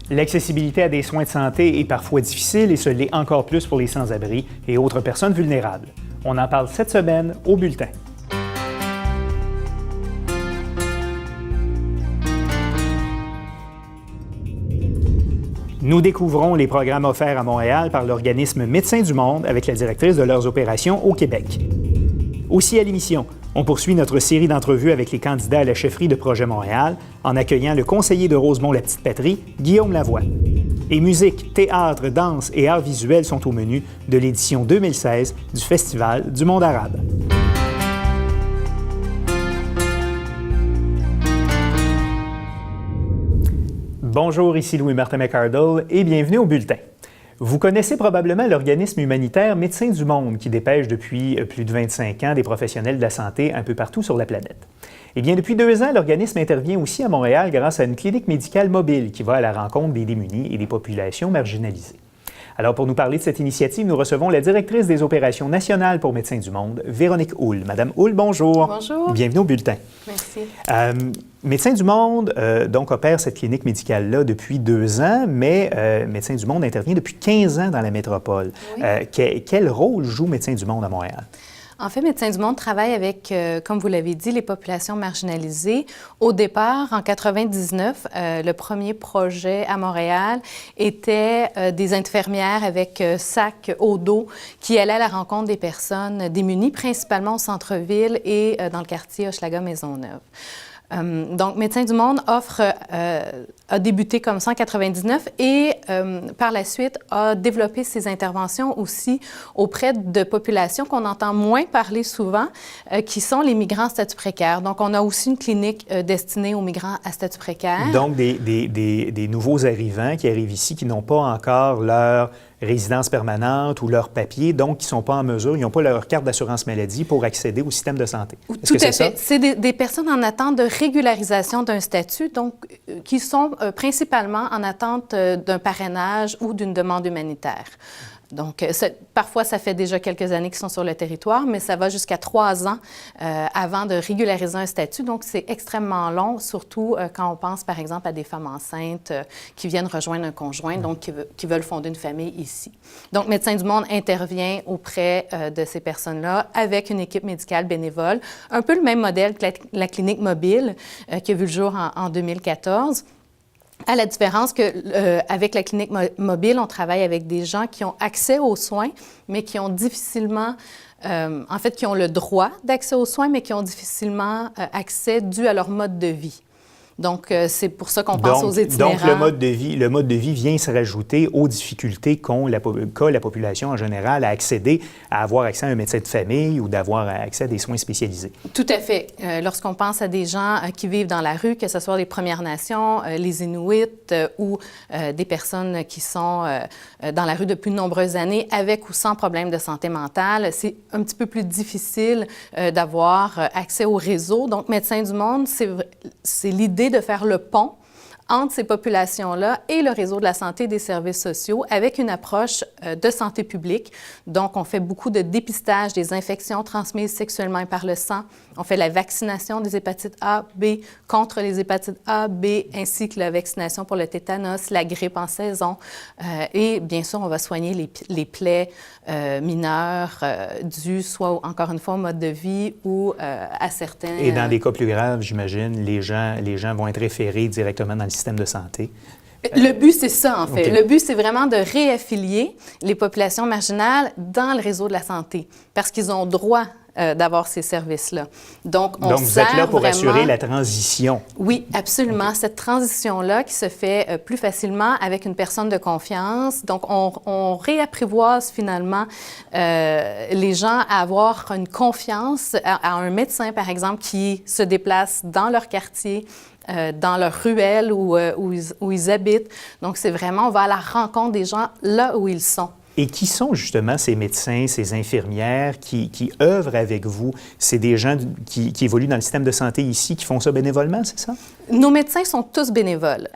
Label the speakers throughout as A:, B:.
A: L'accessibilité à des soins de santé est parfois difficile et ce l'est encore plus pour les sans-abri et autres personnes vulnérables. On en parle cette semaine au Bulletin. Nous découvrons les programmes offerts à Montréal par l'organisme Médecins du Monde avec la directrice de leurs opérations au Québec. Aussi à l'émission, on poursuit notre série d'entrevues avec les candidats à la chefferie de Projet Montréal en accueillant le conseiller de Rosemont-la-Petite-Patrie, Guillaume Lavoie. Et musique, théâtre, danse et arts visuels sont au menu de l'édition 2016 du Festival du monde arabe. Bonjour, ici Louis-Martin McArdle et bienvenue au Bulletin. Vous connaissez probablement l'organisme humanitaire Médecins du Monde qui dépêche depuis plus de 25 ans des professionnels de la santé un peu partout sur la planète. Eh bien, depuis 2 ans, l'organisme intervient aussi à Montréal grâce à une clinique médicale mobile qui va à la rencontre des démunis et des populations marginalisées. Alors, pour nous parler de cette initiative, nous recevons la directrice des opérations nationales pour Médecins du Monde, Véronique Houle. Madame Houle, bonjour.
B: Bonjour.
A: Bienvenue au Bulletin.
B: Merci.
A: Médecins du Monde donc opère cette clinique médicale-là depuis 2 ans, mais Médecins du Monde intervient depuis 15 ans dans la métropole.
B: Oui.
A: Quel rôle joue Médecins du Monde à Montréal?
B: En fait, Médecins du Monde travaille avec, comme vous l'avez dit, les populations marginalisées. Au départ, en 99, le premier projet à Montréal était des infirmières avec sac au dos qui allaient à la rencontre des personnes démunies, principalement au centre-ville et dans le quartier Hochelaga-Maisonneuve. Donc, Médecins du Monde a débuté comme ça en 99 et par la suite a développé ses interventions aussi auprès de populations qu'on entend moins parler souvent, qui sont les migrants à statut précaire. Donc, on a aussi une clinique destinée aux migrants à statut précaire.
A: Donc, des nouveaux arrivants qui arrivent ici, qui n'ont pas encore leur résidence permanente ou leur papier, donc qui ne sont pas en mesure, ils n'ont pas leur carte d'assurance maladie pour accéder au système de santé.
B: Tout à fait. C'est des personnes en attente de régularisation d'un statut, donc qui sont principalement en attente d'un parrainage ou d'une demande humanitaire. Donc, parfois, ça fait déjà quelques années qu'ils sont sur le territoire, mais ça va jusqu'à 3 ans avant de régulariser un statut. Donc, c'est extrêmement long, surtout quand on pense, par exemple, à des femmes enceintes qui viennent rejoindre un conjoint, donc qui veulent fonder une famille ici. Donc, Médecins du Monde intervient auprès de ces personnes-là avec une équipe médicale bénévole, un peu le même modèle que la clinique mobile qui a vu le jour en 2014. À la différence qu'avec la clinique mobile, on travaille avec des gens qui ont accès aux soins, mais qui ont difficilement, qui ont le droit d'accès aux soins, mais qui ont difficilement accès dû à leur mode de vie. Donc, c'est pour ça qu'on pense aux itinérants.
A: Donc, le mode de vie vient se rajouter aux difficultés qu'a la population en général à accéder, à avoir accès à un médecin de famille ou d'avoir accès à des soins spécialisés.
B: Tout à fait. Lorsqu'on pense à des gens qui vivent dans la rue, que ce soit les Premières Nations, les Inuits ou des personnes qui sont dans la rue depuis de nombreuses années avec ou sans problème de santé mentale, c'est un petit peu plus difficile d'avoir accès au réseau. Donc, Médecins du Monde, c'est l'idée de faire le pont entre ces populations-là et le réseau de la santé et des services sociaux avec une approche de santé publique. Donc, on fait beaucoup de dépistage des infections transmises sexuellement et par le sang. On fait la vaccination des hépatites A, B contre les hépatites A, B, ainsi que la vaccination pour le tétanos, la grippe en saison. Et bien sûr, on va soigner les plaies mineures dues soit, encore une fois, au mode de vie ou à certains...
A: Et dans des cas plus graves, j'imagine, les gens vont être référés directement dans le système de santé.
B: Le but, c'est ça, en fait.
A: Okay.
B: Le but, c'est vraiment de réaffilier les populations marginales dans le réseau de la santé parce qu'ils ont droit d'avoir ces services-là. Donc,
A: vous êtes là pour assurer la transition.
B: Oui, absolument. Okay. Cette transition-là qui se fait plus facilement avec une personne de confiance. Donc, on réapprivoise finalement les gens à avoir une confiance à un médecin, par exemple, qui se déplace dans leur quartier, dans leur ruelle où ils habitent. Donc, c'est vraiment, on va à la rencontre des gens là où ils sont.
A: Et qui sont justement ces médecins, ces infirmières qui œuvrent avec vous? C'est des gens qui évoluent dans le système de santé ici, qui font ça bénévolement, c'est ça?
B: Nos médecins sont tous bénévoles.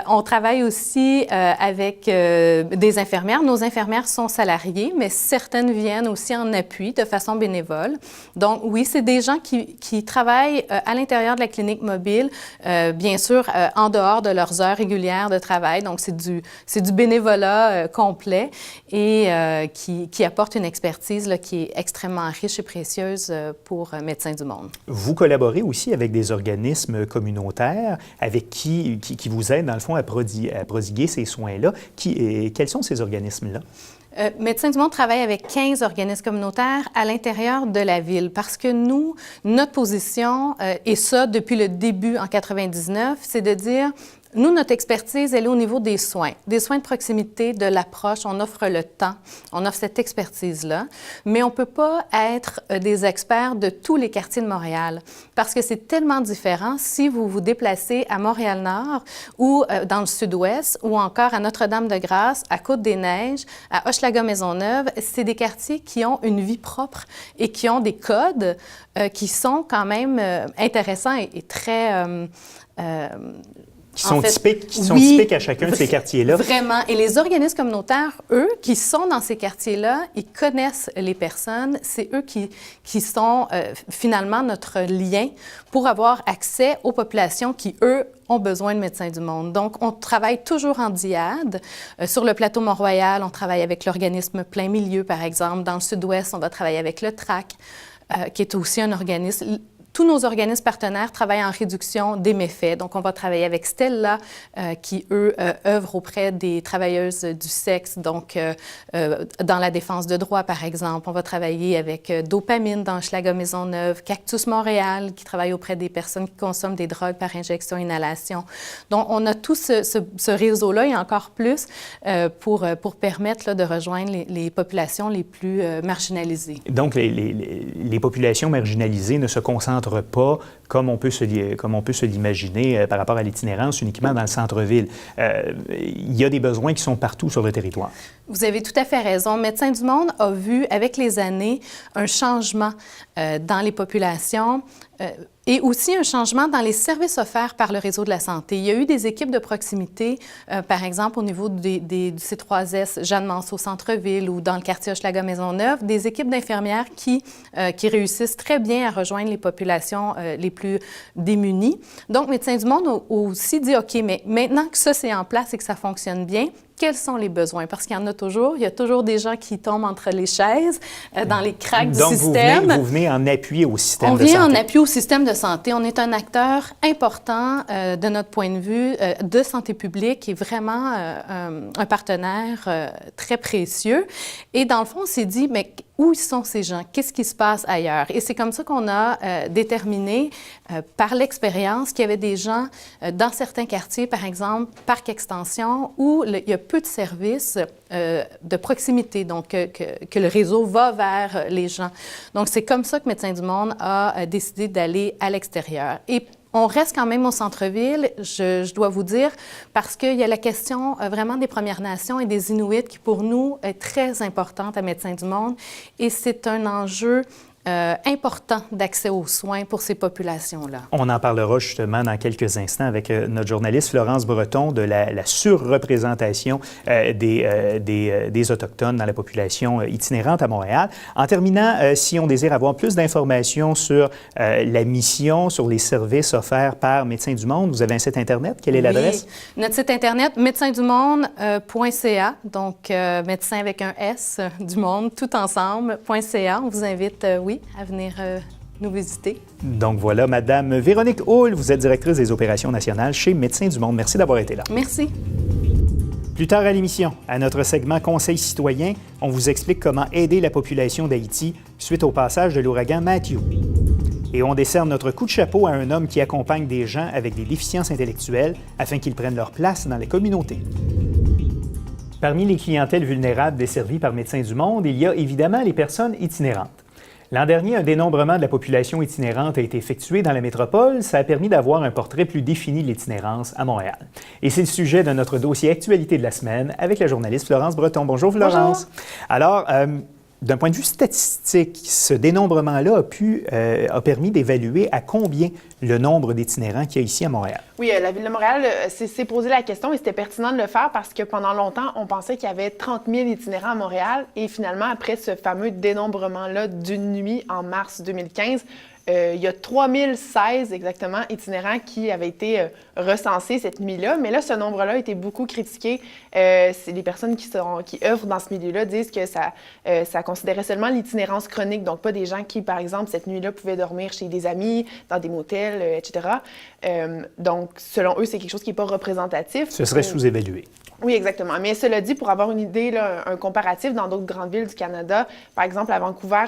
B: On travaille aussi avec des infirmières. Nos infirmières sont salariées, mais certaines viennent aussi en appui de façon bénévole. Donc oui, c'est des gens qui travaillent à l'intérieur de la clinique mobile, bien sûr en dehors de leurs heures régulières de travail. Donc c'est du bénévolat complet et qui apporte une expertise là, qui est extrêmement riche et précieuse pour Médecins du monde.
A: Vous collaborez aussi avec des organismes communautaires avec qui vous aident, dans le fond, à prodiguer ces soins-là. Quels sont ces organismes-là?
B: Médecins du monde travaille avec 15 organismes communautaires à l'intérieur de la ville parce que nous, notre position, et ça depuis le début en 99, c'est de dire... Nous, notre expertise, elle est au niveau des soins de proximité, de l'approche. On offre le temps, on offre cette expertise-là, mais on ne peut pas être des experts de tous les quartiers de Montréal parce que c'est tellement différent si vous vous déplacez à Montréal-Nord ou dans le sud-ouest ou encore à Notre-Dame-de-Grâce, à Côte-des-Neiges, à Hochelaga-Maisonneuve. C'est des quartiers qui ont une vie propre et qui ont des codes qui sont quand même intéressants et très...
A: Qui sont typiques à chacun de ces quartiers-là.
B: Vraiment. Et les organismes communautaires, eux, qui sont dans ces quartiers-là, ils connaissent les personnes. C'est eux qui sont finalement notre lien pour avoir accès aux populations qui, eux, ont besoin de Médecins du monde. Donc, on travaille toujours en dyade. Sur le plateau Mont-Royal, on travaille avec l'organisme Plein Milieu, par exemple. Dans le sud-ouest, on va travailler avec le TRAC, qui est aussi un organisme... Tous nos organismes partenaires travaillent en réduction des méfaits. Donc, on va travailler avec Stella, qui, eux, œuvrent auprès des travailleuses du sexe, donc dans la défense de droits, par exemple. On va travailler avec Dopamine dans Hochelaga-Maisonneuve, Cactus Montréal, qui travaille auprès des personnes qui consomment des drogues par injection, inhalation. Donc, on a tout ce réseau-là et encore plus pour permettre là, de rejoindre les populations les plus marginalisées.
A: Donc, les populations marginalisées ne se concentrent pas, comme on peut se l'imaginer par rapport à l'itinérance, uniquement dans le centre-ville. Il y a des besoins qui sont partout sur le territoire.
B: Vous avez tout à fait raison. Médecins du monde a vu, avec les années, un changement dans les populations et aussi un changement dans les services offerts par le réseau de la santé. Il y a eu des équipes de proximité, par exemple, au niveau du C3S Jeanne-Mance au centre-ville ou dans le quartier Hochelaga-Maisonneuve, des équipes d'infirmières qui réussissent très bien à rejoindre les populations les plus démunies. Donc, Médecins du monde ont aussi dit, OK, mais maintenant que ça, c'est en place et que ça fonctionne bien, quels sont les besoins? Parce qu'il y en a toujours. Il y a toujours des gens qui tombent entre les chaises, dans les cracks du système.
A: Donc, vous venez en appui au système de santé.
B: On vient en appui au système de santé. On est un acteur important de notre point de vue de santé publique et vraiment un partenaire très précieux. Et dans le fond, on s'est dit, mais où sont ces gens? Qu'est-ce qui se passe ailleurs? Et c'est comme ça qu'on a déterminé par l'expérience qu'il y avait des gens dans certains quartiers, par exemple, Parc Extension, où il y a peu de services de proximité, donc que le réseau va vers les gens. Donc, c'est comme ça que Médecins du monde a décidé d'aller à l'extérieur. Et on reste quand même au centre-ville, je dois vous dire, parce qu'il y a la question vraiment des Premières Nations et des Inuits qui, pour nous, est très importante à Médecins du monde. Et c'est un enjeu important d'accès aux soins pour ces populations-là.
A: On en parlera justement dans quelques instants avec notre journaliste Florence Breton de la surreprésentation des Autochtones dans la population itinérante à Montréal. En terminant, si on désire avoir plus d'informations sur la mission, sur les services offerts par Médecins du monde, vous avez un site Internet. Quelle est l'adresse?
B: Notre site Internet, médecinsdumonde.ca, donc médecin avec un S du monde, tout ensemble.ca. On vous invite, à venir nous visiter.
A: Donc voilà, Madame Véronique Houle, vous êtes directrice des opérations nationales chez Médecins du monde. Merci d'avoir été là.
B: Merci.
A: Plus tard à l'émission, à notre segment Conseil citoyen, on vous explique comment aider la population d'Haïti suite au passage de l'ouragan Matthew. Et on décerne notre coup de chapeau à un homme qui accompagne des gens avec des déficiences intellectuelles afin qu'ils prennent leur place dans les communautés. Parmi les clientèles vulnérables desservies par Médecins du monde, il y a évidemment les personnes itinérantes. L'an dernier, un dénombrement de la population itinérante a été effectué dans la métropole. Ça a permis d'avoir un portrait plus défini de l'itinérance à Montréal. Et c'est le sujet de notre dossier Actualité de la semaine avec la journaliste Florence Breton. Bonjour Florence.
B: Bonjour.
A: Alors, d'un point de vue statistique, ce dénombrement-là a permis d'évaluer à combien le nombre d'itinérants qu'il y a ici à Montréal.
C: Oui, la Ville de Montréal s'est posé la question et c'était pertinent de le faire parce que pendant longtemps, on pensait qu'il y avait 30 000 itinérants à Montréal et finalement, après ce fameux dénombrement-là d'une nuit en mars 2015, il y a 3016 exactement itinérants qui avaient été recensés cette nuit-là. Mais là, ce nombre-là a été beaucoup critiqué. Les personnes qui œuvrent dans ce milieu-là disent que ça considérait seulement l'itinérance chronique, donc pas des gens qui, par exemple, cette nuit-là, pouvaient dormir chez des amis, dans des motels, etc. Donc, selon eux, c'est quelque chose qui n'est pas représentatif.
A: Ce serait sous-évalué.
C: Oui, exactement. Mais cela dit, pour avoir une idée, là, un comparatif dans d'autres grandes villes du Canada, par exemple, à Vancouver,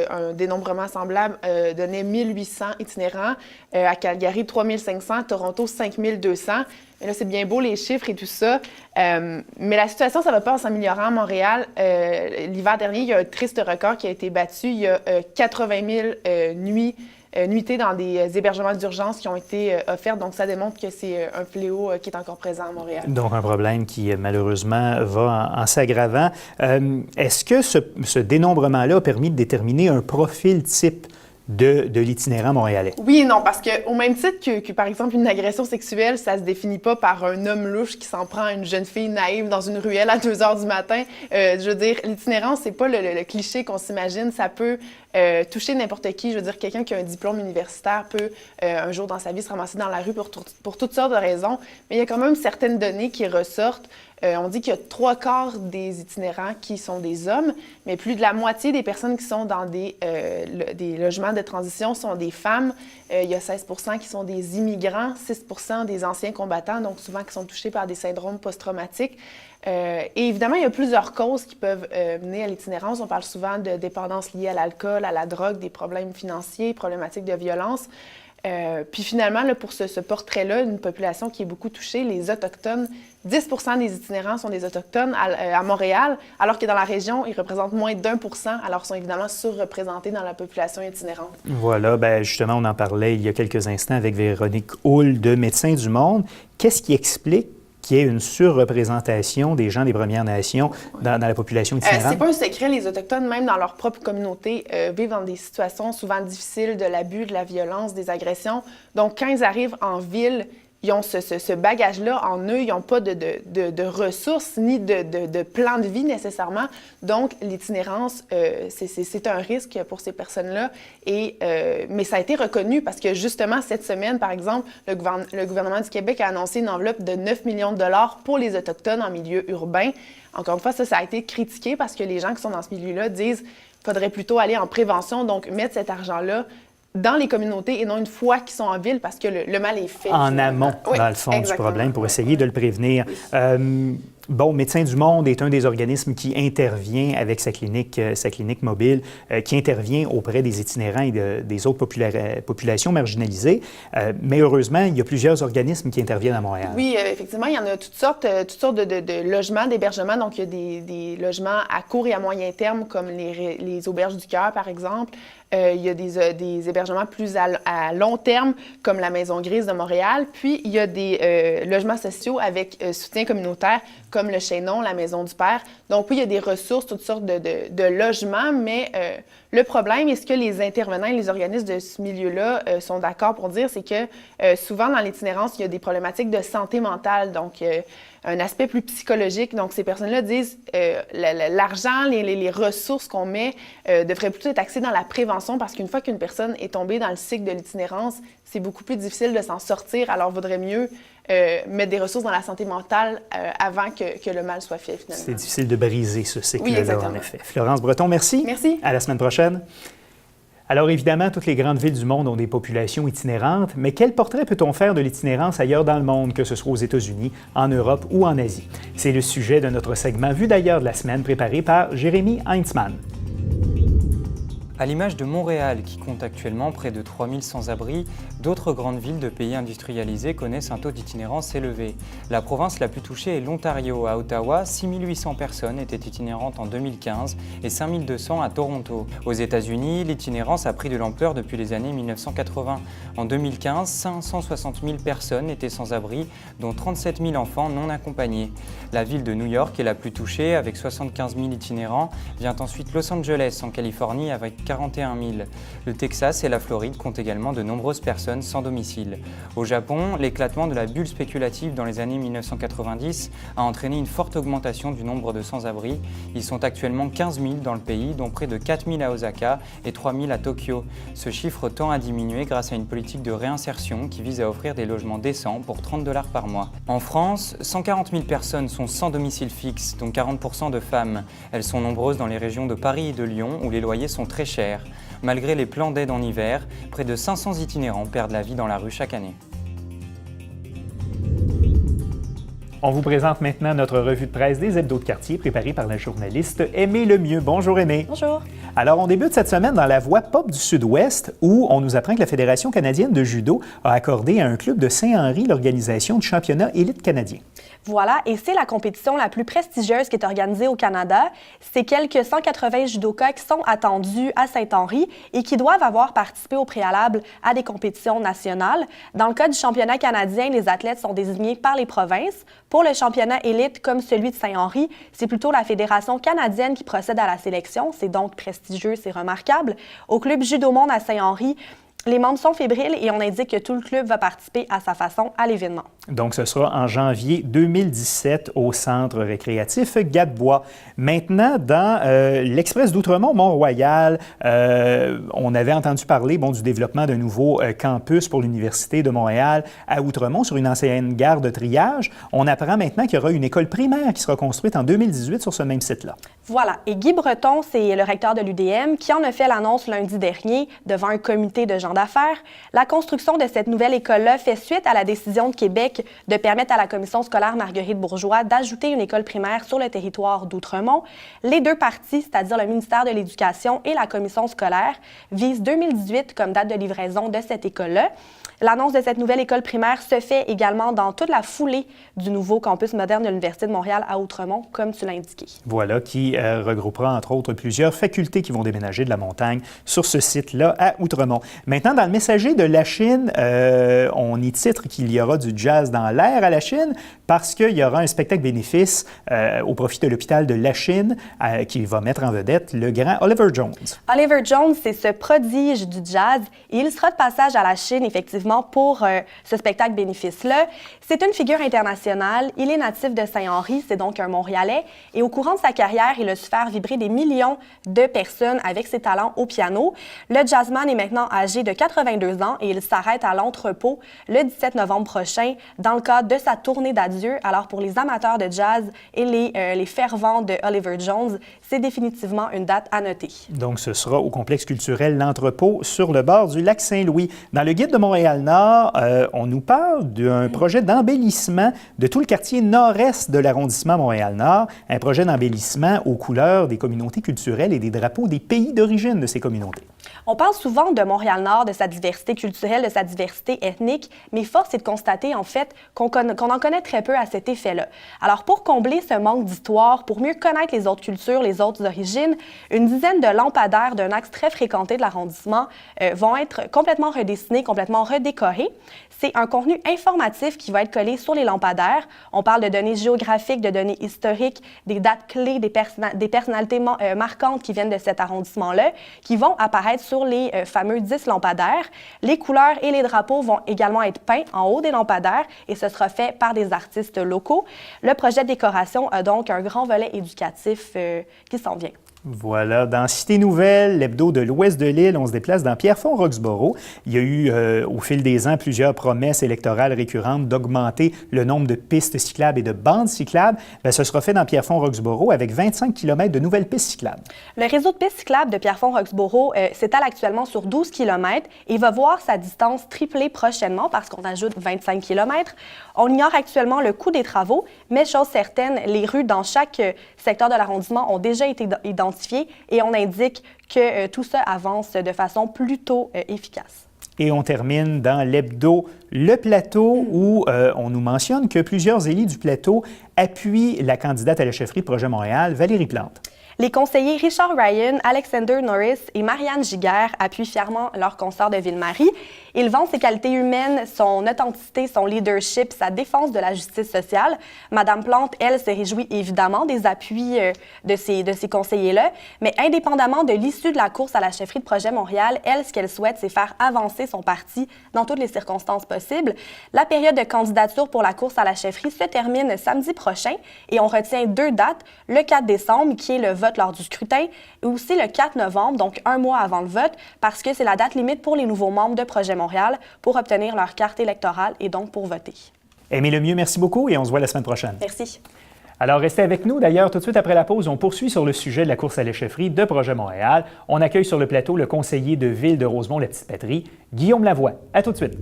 C: un dénombrement semblable donnait 1800 itinérants, à Calgary, 3500, Toronto, 5200. Et là, c'est bien beau les chiffres et tout ça, mais la situation, ça ne va pas en s'améliorant à Montréal. L'hiver dernier, il y a un triste record qui a été battu. Il y a 80 000 nuitées dans des hébergements d'urgence qui ont été offerts. Donc, ça démontre que c'est un fléau qui est encore présent à Montréal. Donc,
A: un problème qui, malheureusement, va en s'aggravant. Est-ce que ce dénombrement-là a permis de déterminer un profil type de l'itinérant montréalais?
C: Oui et non, parce qu'au même titre que, par exemple, une agression sexuelle, ça se définit pas par un homme louche qui s'en prend à une jeune fille naïve dans une ruelle à 2 heures du matin. Je veux dire, l'itinérance, c'est pas le cliché qu'on s'imagine. Ça peut toucher n'importe qui. Je veux dire, quelqu'un qui a un diplôme universitaire peut, un jour dans sa vie, se ramasser dans la rue pour toutes sortes de raisons. Mais il y a quand même certaines données qui ressortent. On dit qu'il y a 3/4 des itinérants qui sont des hommes, mais plus de la moitié des personnes qui sont dans des logements de transition sont des femmes. Il y a 16 % qui sont des immigrants, 6 % des anciens combattants, donc souvent qui sont touchés par des syndromes post-traumatiques. Et évidemment, il y a plusieurs causes qui peuvent mener à l'itinérance. On parle souvent de dépendance liée à l'alcool, à la drogue, des problèmes financiers, problématiques de violence. Puis finalement, là, pour ce portrait-là, une population qui est beaucoup touchée, les Autochtones, 10 % des itinérants sont des Autochtones à Montréal, alors que dans la région, ils représentent moins d'1 %, alors ils sont évidemment surreprésentés dans la population itinérante.
A: Voilà, bien justement, on en parlait il y a quelques instants avec Véronique Houle de Médecins du Monde. Qu'est-ce qui explique qu'il y ait une surreprésentation des gens des Premières Nations dans la population itinérante?
C: C'est pas un secret, les Autochtones, même dans leur propre communauté, vivent dans des situations souvent difficiles, de l'abus, de la violence, des agressions. Donc, quand ils arrivent en ville, ils ont ce bagage-là en eux, ils n'ont pas de ressources ni de plan de vie nécessairement. Donc, l'itinérance, c'est un risque pour ces personnes-là. Mais ça a été reconnu parce que justement, cette semaine, par exemple, le gouvernement du Québec a annoncé une enveloppe de 9 millions de dollars pour les Autochtones en milieu urbain. Encore une fois, ça a été critiqué parce que les gens qui sont dans ce milieu-là disent qu'il faudrait plutôt aller en prévention, donc mettre cet argent-là dans les communautés et non une fois qu'ils sont en ville parce que le mal est fait.
A: En amont, oui, dans le fond, exactement, du problème pour essayer de le prévenir. Oui. Bon, Médecins du Monde est un des organismes qui intervient avec sa clinique mobile, qui intervient auprès des itinérants et des autres populations marginalisées. Mais heureusement, il y a plusieurs organismes qui interviennent à Montréal.
C: Oui, effectivement, il y en a toutes sortes de logements, d'hébergements. Donc, il y a des logements à court et à moyen terme, comme les auberges du cœur, par exemple. Il y a des hébergements plus à long terme, comme la Maison Grise de Montréal. Puis, il y a des logements sociaux avec soutien communautaire, comme le Chaînon, la Maison du Père. Donc, oui, il y a des ressources, toutes sortes de logements, mais le problème, et ce que les intervenants et les organismes de ce milieu-là sont d'accord pour dire, c'est que souvent, dans l'itinérance, il y a des problématiques de santé mentale. Donc, un aspect plus psychologique. Donc, ces personnes-là disent l'argent, les ressources qu'on met devraient plutôt être axées dans la prévention parce qu'une fois qu'une personne est tombée dans le cycle de l'itinérance, c'est beaucoup plus difficile de s'en sortir. Alors, il vaudrait mieux mettre des ressources dans la santé mentale avant que le mal soit fait, finalement.
A: C'est difficile de briser ce cycle-là,
C: oui, exactement,
A: en effet. Florence Breton, merci.
C: Merci.
A: À la semaine prochaine. Alors évidemment, toutes les grandes villes du monde ont des populations itinérantes, mais quel portrait peut-on faire de l'itinérance ailleurs dans le monde, que ce soit aux États-Unis, en Europe ou en Asie? C'est le sujet de notre segment Vue d'ailleurs de la semaine préparé par Jérémy Heinzmann.
D: À l'image de Montréal, qui compte actuellement près de 3000 sans-abri, d'autres grandes villes de pays industrialisés connaissent un taux d'itinérance élevé. La province la plus touchée est l'Ontario. À Ottawa, 6800 personnes étaient itinérantes en 2015 et 5200 à Toronto. Aux États-Unis, l'itinérance a pris de l'ampleur depuis les années 1980. En 2015, 560 000 personnes étaient sans abri, dont 37 000 enfants non accompagnés. La ville de New York est la plus touchée, avec 75 000 itinérants. Vient ensuite Los Angeles, en Californie, avec 41 000. Le Texas et la Floride comptent également de nombreuses personnes sans domicile. Au Japon, l'éclatement de la bulle spéculative dans les années 1990 a entraîné une forte augmentation du nombre de sans-abri. Ils sont actuellement 15 000 dans le pays, dont près de 4 000 à Osaka et 3 000 à Tokyo. Ce chiffre tend à diminuer grâce à une politique de réinsertion qui vise à offrir des logements décents pour 30 $ par mois. En France, 140 000 personnes sont sans domicile fixe, dont 40% de femmes. Elles sont nombreuses dans les régions de Paris et de Lyon, où les loyers sont très chers. Malgré les plans d'aide en hiver, près de 500 itinérants perdent la vie dans la rue chaque année.
A: On vous présente maintenant notre revue de presse des hebdos de quartier préparée par la journaliste Aimée Lemieux. Bonjour Aimée.
E: Bonjour.
A: Alors, on débute cette semaine dans la voie pop du Sud-Ouest où on nous apprend que la Fédération canadienne de judo a accordé à un club de Saint-Henri l'organisation du championnat élite canadien.
E: Voilà, et c'est la compétition la plus prestigieuse qui est organisée au Canada. C'est quelques 180 judokas qui sont attendus à Saint-Henri et qui doivent avoir participé au préalable à des compétitions nationales. Dans le cas du championnat canadien, les athlètes sont désignés par les provinces. Pour le championnat élite comme celui de Saint-Henri, c'est plutôt la Fédération canadienne qui procède à la sélection. C'est donc prestigieux, c'est remarquable. Au club Judo Monde à Saint-Henri, les membres sont fébriles et on indique que tout le club va participer à sa façon à l'événement. Donc,
A: ce sera en janvier 2017 au centre récréatif Gadebois. Maintenant, dans l'Express d'Outremont-Mont-Royal, on avait entendu parler du développement d'un nouveau campus pour l'Université de Montréal à Outremont sur une ancienne gare de triage. On apprend maintenant qu'il y aura une école primaire qui sera construite en 2018 sur ce même site-là.
E: Voilà. Et Guy Breton, c'est le recteur de l'UDM, qui en a fait l'annonce lundi dernier devant un comité de gens d'affaires. La construction de cette nouvelle école-là fait suite à la décision de Québec de permettre à la commission scolaire Marguerite Bourgeois d'ajouter une école primaire sur le territoire d'Outremont. Les deux parties, c'est-à-dire le ministère de l'Éducation et la commission scolaire, visent 2018 comme date de livraison de cette école-là. L'annonce de cette nouvelle école primaire se fait également dans toute la foulée du nouveau campus moderne de l'Université de Montréal à Outremont, comme tu l'as indiqué.
A: Voilà, qui regroupera entre autres plusieurs facultés qui vont déménager de la montagne sur ce site-là à Outremont. Maintenant, dans le Messager de Lachine, on y titre qu'il y aura du jazz dans l'air à Lachine parce qu'il y aura un spectacle bénéfice au profit de l'hôpital de Lachine qui va mettre en vedette le grand Oliver Jones.
E: Oliver Jones, c'est ce prodige du jazz et il sera de passage à Lachine, effectivement, pour ce spectacle bénéfice-là. C'est une figure internationale. Il est natif de Saint-Henri, c'est donc un Montréalais. Et au courant de sa carrière, il a su faire vibrer des millions de personnes avec ses talents au piano. Le jazzman est maintenant âgé de 82 ans et il s'arrête à l'Entrepôt le 17 novembre prochain dans le cadre de sa tournée d'adieu. Alors pour les amateurs de jazz et les fervents de Oliver Jones, c'est définitivement une date à noter.
A: Donc ce sera au complexe culturel L'Entrepôt sur le bord du lac Saint-Louis. Dans le guide de Montréal-Nord, on nous parle d'un projet d'embellissement de tout le quartier nord-est de l'arrondissement Montréal-Nord, un projet d'embellissement aux couleurs des communautés culturelles et des drapeaux des pays d'origine de ces communautés.
E: On parle souvent de Montréal-Nord, de sa diversité culturelle, de sa diversité ethnique, mais force est de constater, en fait, qu'on en connaît très peu à cet effet-là. Alors, pour combler ce manque d'histoire, pour mieux connaître les autres cultures, les autres origines, une dizaine de lampadaires d'un axe très fréquenté de l'arrondissement vont être complètement redessinés, complètement redécorés. C'est un contenu informatif qui va être collé sur les lampadaires. On parle de données géographiques, de données historiques, des dates clés, des personnalités marquantes qui viennent de cet arrondissement-là, qui vont apparaître sur les fameux 10 lampadaires. Les couleurs et les drapeaux vont également être peints en haut des lampadaires et ce sera fait par des artistes locaux. Le projet de décoration a donc un grand volet éducatif qui s'en vient.
A: Voilà, dans Cité Nouvelle, l'hebdo de l'ouest de l'île, on se déplace dans Pierrefonds-Roxboro. Il y a eu, au fil des ans, plusieurs promesses électorales récurrentes d'augmenter le nombre de pistes cyclables et de bandes cyclables. Bien, ce sera fait dans Pierrefonds-Roxboro avec 25 km de nouvelles pistes cyclables.
E: Le réseau de pistes cyclables de Pierrefonds-Roxboro s'étale actuellement sur 12 km et va voir sa distance tripler prochainement parce qu'on ajoute 25 km. On ignore actuellement le coût des travaux, mais chose certaine, les rues dans chaque secteur de l'arrondissement ont déjà été identifiées et on indique que tout ça avance de façon plutôt efficace.
A: Et on termine dans l'hebdo Le Plateau, où on nous mentionne que plusieurs élus du Plateau appuient la candidate à la chefferie de Projet Montréal, Valérie Plante.
E: Les conseillers Richard Ryan, Alexander Norris et Marianne Giguère appuient fièrement leur consoeur de Ville-Marie. Ils vantent ses qualités humaines, son authenticité, son leadership, sa défense de la justice sociale. Madame Plante, elle, se réjouit évidemment des appuis de ces conseillers-là, mais indépendamment de l'issue de la course à la chefferie de Projet Montréal, elle, ce qu'elle souhaite, c'est faire avancer son parti dans toutes les circonstances possibles. La période de candidature pour la course à la chefferie se termine samedi prochain et on retient 2 dates, le 4 décembre, qui est le vote lors du scrutin, et aussi le 4 novembre, donc 1 mois avant le vote, parce que c'est la date limite pour les nouveaux membres de Projet Montréal pour obtenir leur carte électorale et donc pour voter.
A: Aimez le mieux, merci beaucoup et on se voit la semaine prochaine.
E: Merci.
A: Alors, restez avec nous. D'ailleurs, tout de suite après la pause, on poursuit sur le sujet de la course à la chefferie de Projet Montréal. On accueille sur le plateau le conseiller de ville de Rosemont-la-Petite-Patrie, Guillaume Lavoie. À tout de suite.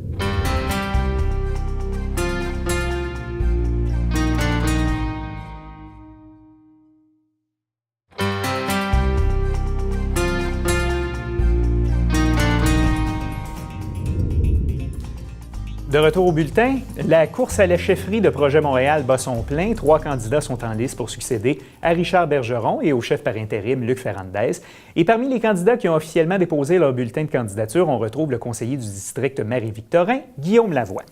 A: De retour au bulletin, la course à la chefferie de Projet Montréal bat son plein. 3 candidats sont en lice pour succéder à Richard Bergeron et au chef par intérim Luc Ferrandez. Et parmi les candidats qui ont officiellement déposé leur bulletin de candidature, on retrouve le conseiller du district Marie-Victorin, Guillaume Lavoie.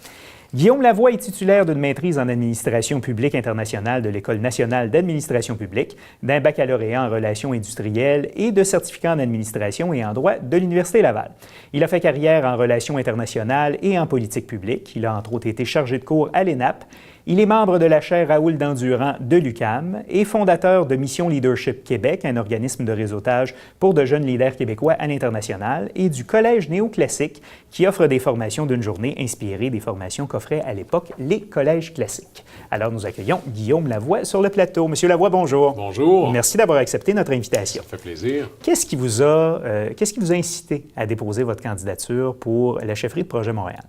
A: Guillaume Lavoie est titulaire d'une maîtrise en administration publique internationale de l'École nationale d'administration publique, d'un baccalauréat en relations industrielles et de certificat en administration et en droit de l'Université Laval. Il a fait carrière en relations internationales et en politique publique. Il a entre autres été chargé de cours à l'ENAP. Il est membre de la chaire Raoul Dandurand de l'UQAM et fondateur de Mission Leadership Québec, un organisme de réseautage pour de jeunes leaders québécois à l'international, et du Collège néoclassique qui offre des formations d'une journée inspirées des formations qu'offraient à l'époque les collèges classiques. Alors nous accueillons Guillaume Lavoie sur le plateau. Monsieur Lavoie, bonjour.
F: Bonjour.
A: Merci d'avoir accepté notre invitation.
F: Ça fait plaisir.
A: Qu'est-ce qui vous a incité à déposer votre candidature pour la chefferie de Projet Montréal?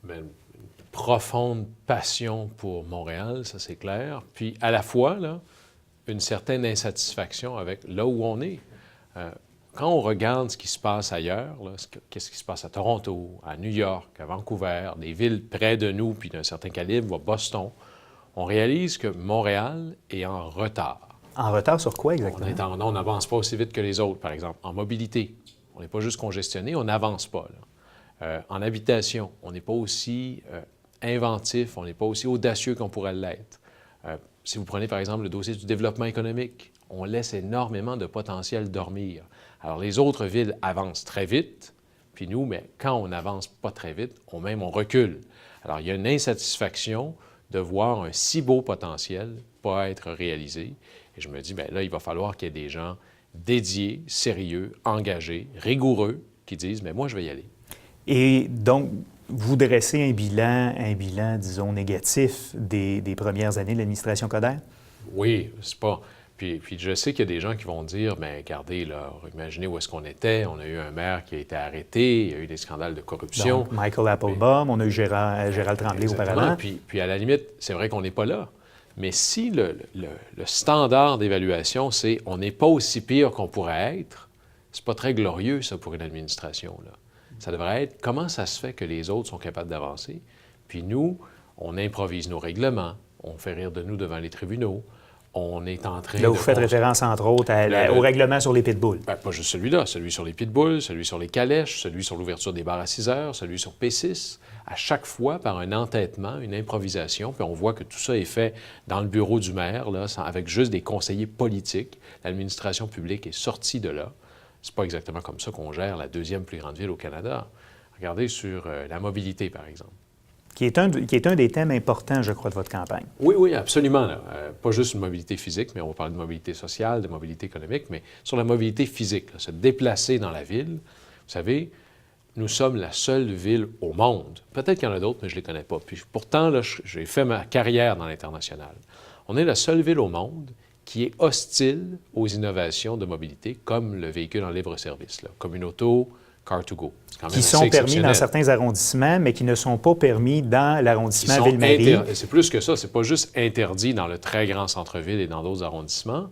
F: Bien, une profonde passion pour Montréal, ça c'est clair. Puis à la fois, là, une certaine insatisfaction avec là où on est. Quand on regarde ce qui se passe ailleurs, qu'est-ce qui se passe à Toronto, à New York, à Vancouver, des villes près de nous, puis d'un certain calibre, à Boston, on réalise que Montréal est en retard.
A: En retard sur quoi exactement?
F: On n'avance pas aussi vite que les autres, par exemple. En mobilité, on n'est pas juste congestionné, on n'avance pas. En habitation, on n'est pas aussi inventif, on n'est pas aussi audacieux qu'on pourrait l'être. Si vous prenez par exemple le dossier du développement économique, on laisse énormément de potentiel dormir. Alors les autres villes avancent très vite, puis nous, mais quand on n'avance pas très vite, on recule. Alors il y a une insatisfaction de voir un si beau potentiel pas être réalisé. Et je me dis, bien là, il va falloir qu'il y ait des gens dédiés, sérieux, engagés, rigoureux, qui disent, mais moi, je vais y aller.
A: Et donc, vous dressez un bilan, disons, négatif des premières années de l'administration Coderre?
F: Oui, c'est pas... Puis je sais qu'il y a des gens qui vont dire, bien, regardez, là, imaginez où est-ce qu'on était. On a eu un maire qui a été arrêté, il y a eu des scandales de corruption.
A: Donc, Michael Applebaum, on a eu Gérald Tremblay auparavant.
F: Puis à la limite, c'est vrai qu'on n'est pas là. Mais si le standard d'évaluation, c'est on n'est pas aussi pire qu'on pourrait être, c'est pas très glorieux, ça, pour une administration, là. Ça devrait être comment ça se fait que les autres sont capables d'avancer. Puis nous, on improvise nos règlements, on fait rire de nous devant les tribunaux, on est en train de...
A: Là, vous faites référence, entre autres, au règlement sur les pitbulls.
F: Bien, pas juste celui-là, celui sur les pitbulls, celui sur les calèches, celui sur l'ouverture des bars à 6 heures, celui sur P6. À chaque fois, par un entêtement, une improvisation, puis on voit que tout ça est fait dans le bureau du maire, là, avec juste des conseillers politiques. L'administration publique est sortie de là. C'est pas exactement comme ça qu'on gère la 2e plus grande ville au Canada. Regardez sur la mobilité, par exemple.
A: Qui est un des thèmes importants, je crois, de votre campagne.
F: Oui, absolument. Pas juste une mobilité physique, mais on va parler de mobilité sociale, de mobilité économique, mais sur la mobilité physique, là, se déplacer dans la ville. Vous savez, nous sommes la seule ville au monde. Peut-être qu'il y en a d'autres, mais je ne les connais pas. Puis pourtant, là, j'ai fait ma carrière dans l'international. On est la seule ville au monde qui est hostile aux innovations de mobilité, comme le véhicule en libre-service, là, comme une auto Car2Go. C'est quand même
A: Qui
F: assez
A: sont permis
F: exceptionnel.
A: dans certains arrondissements, mais qui ne sont pas permis dans l'arrondissement
F: Ils sont
A: Ville-Marie.
F: C'est plus que ça. C'est pas juste interdit dans le très grand centre-ville et dans d'autres arrondissements.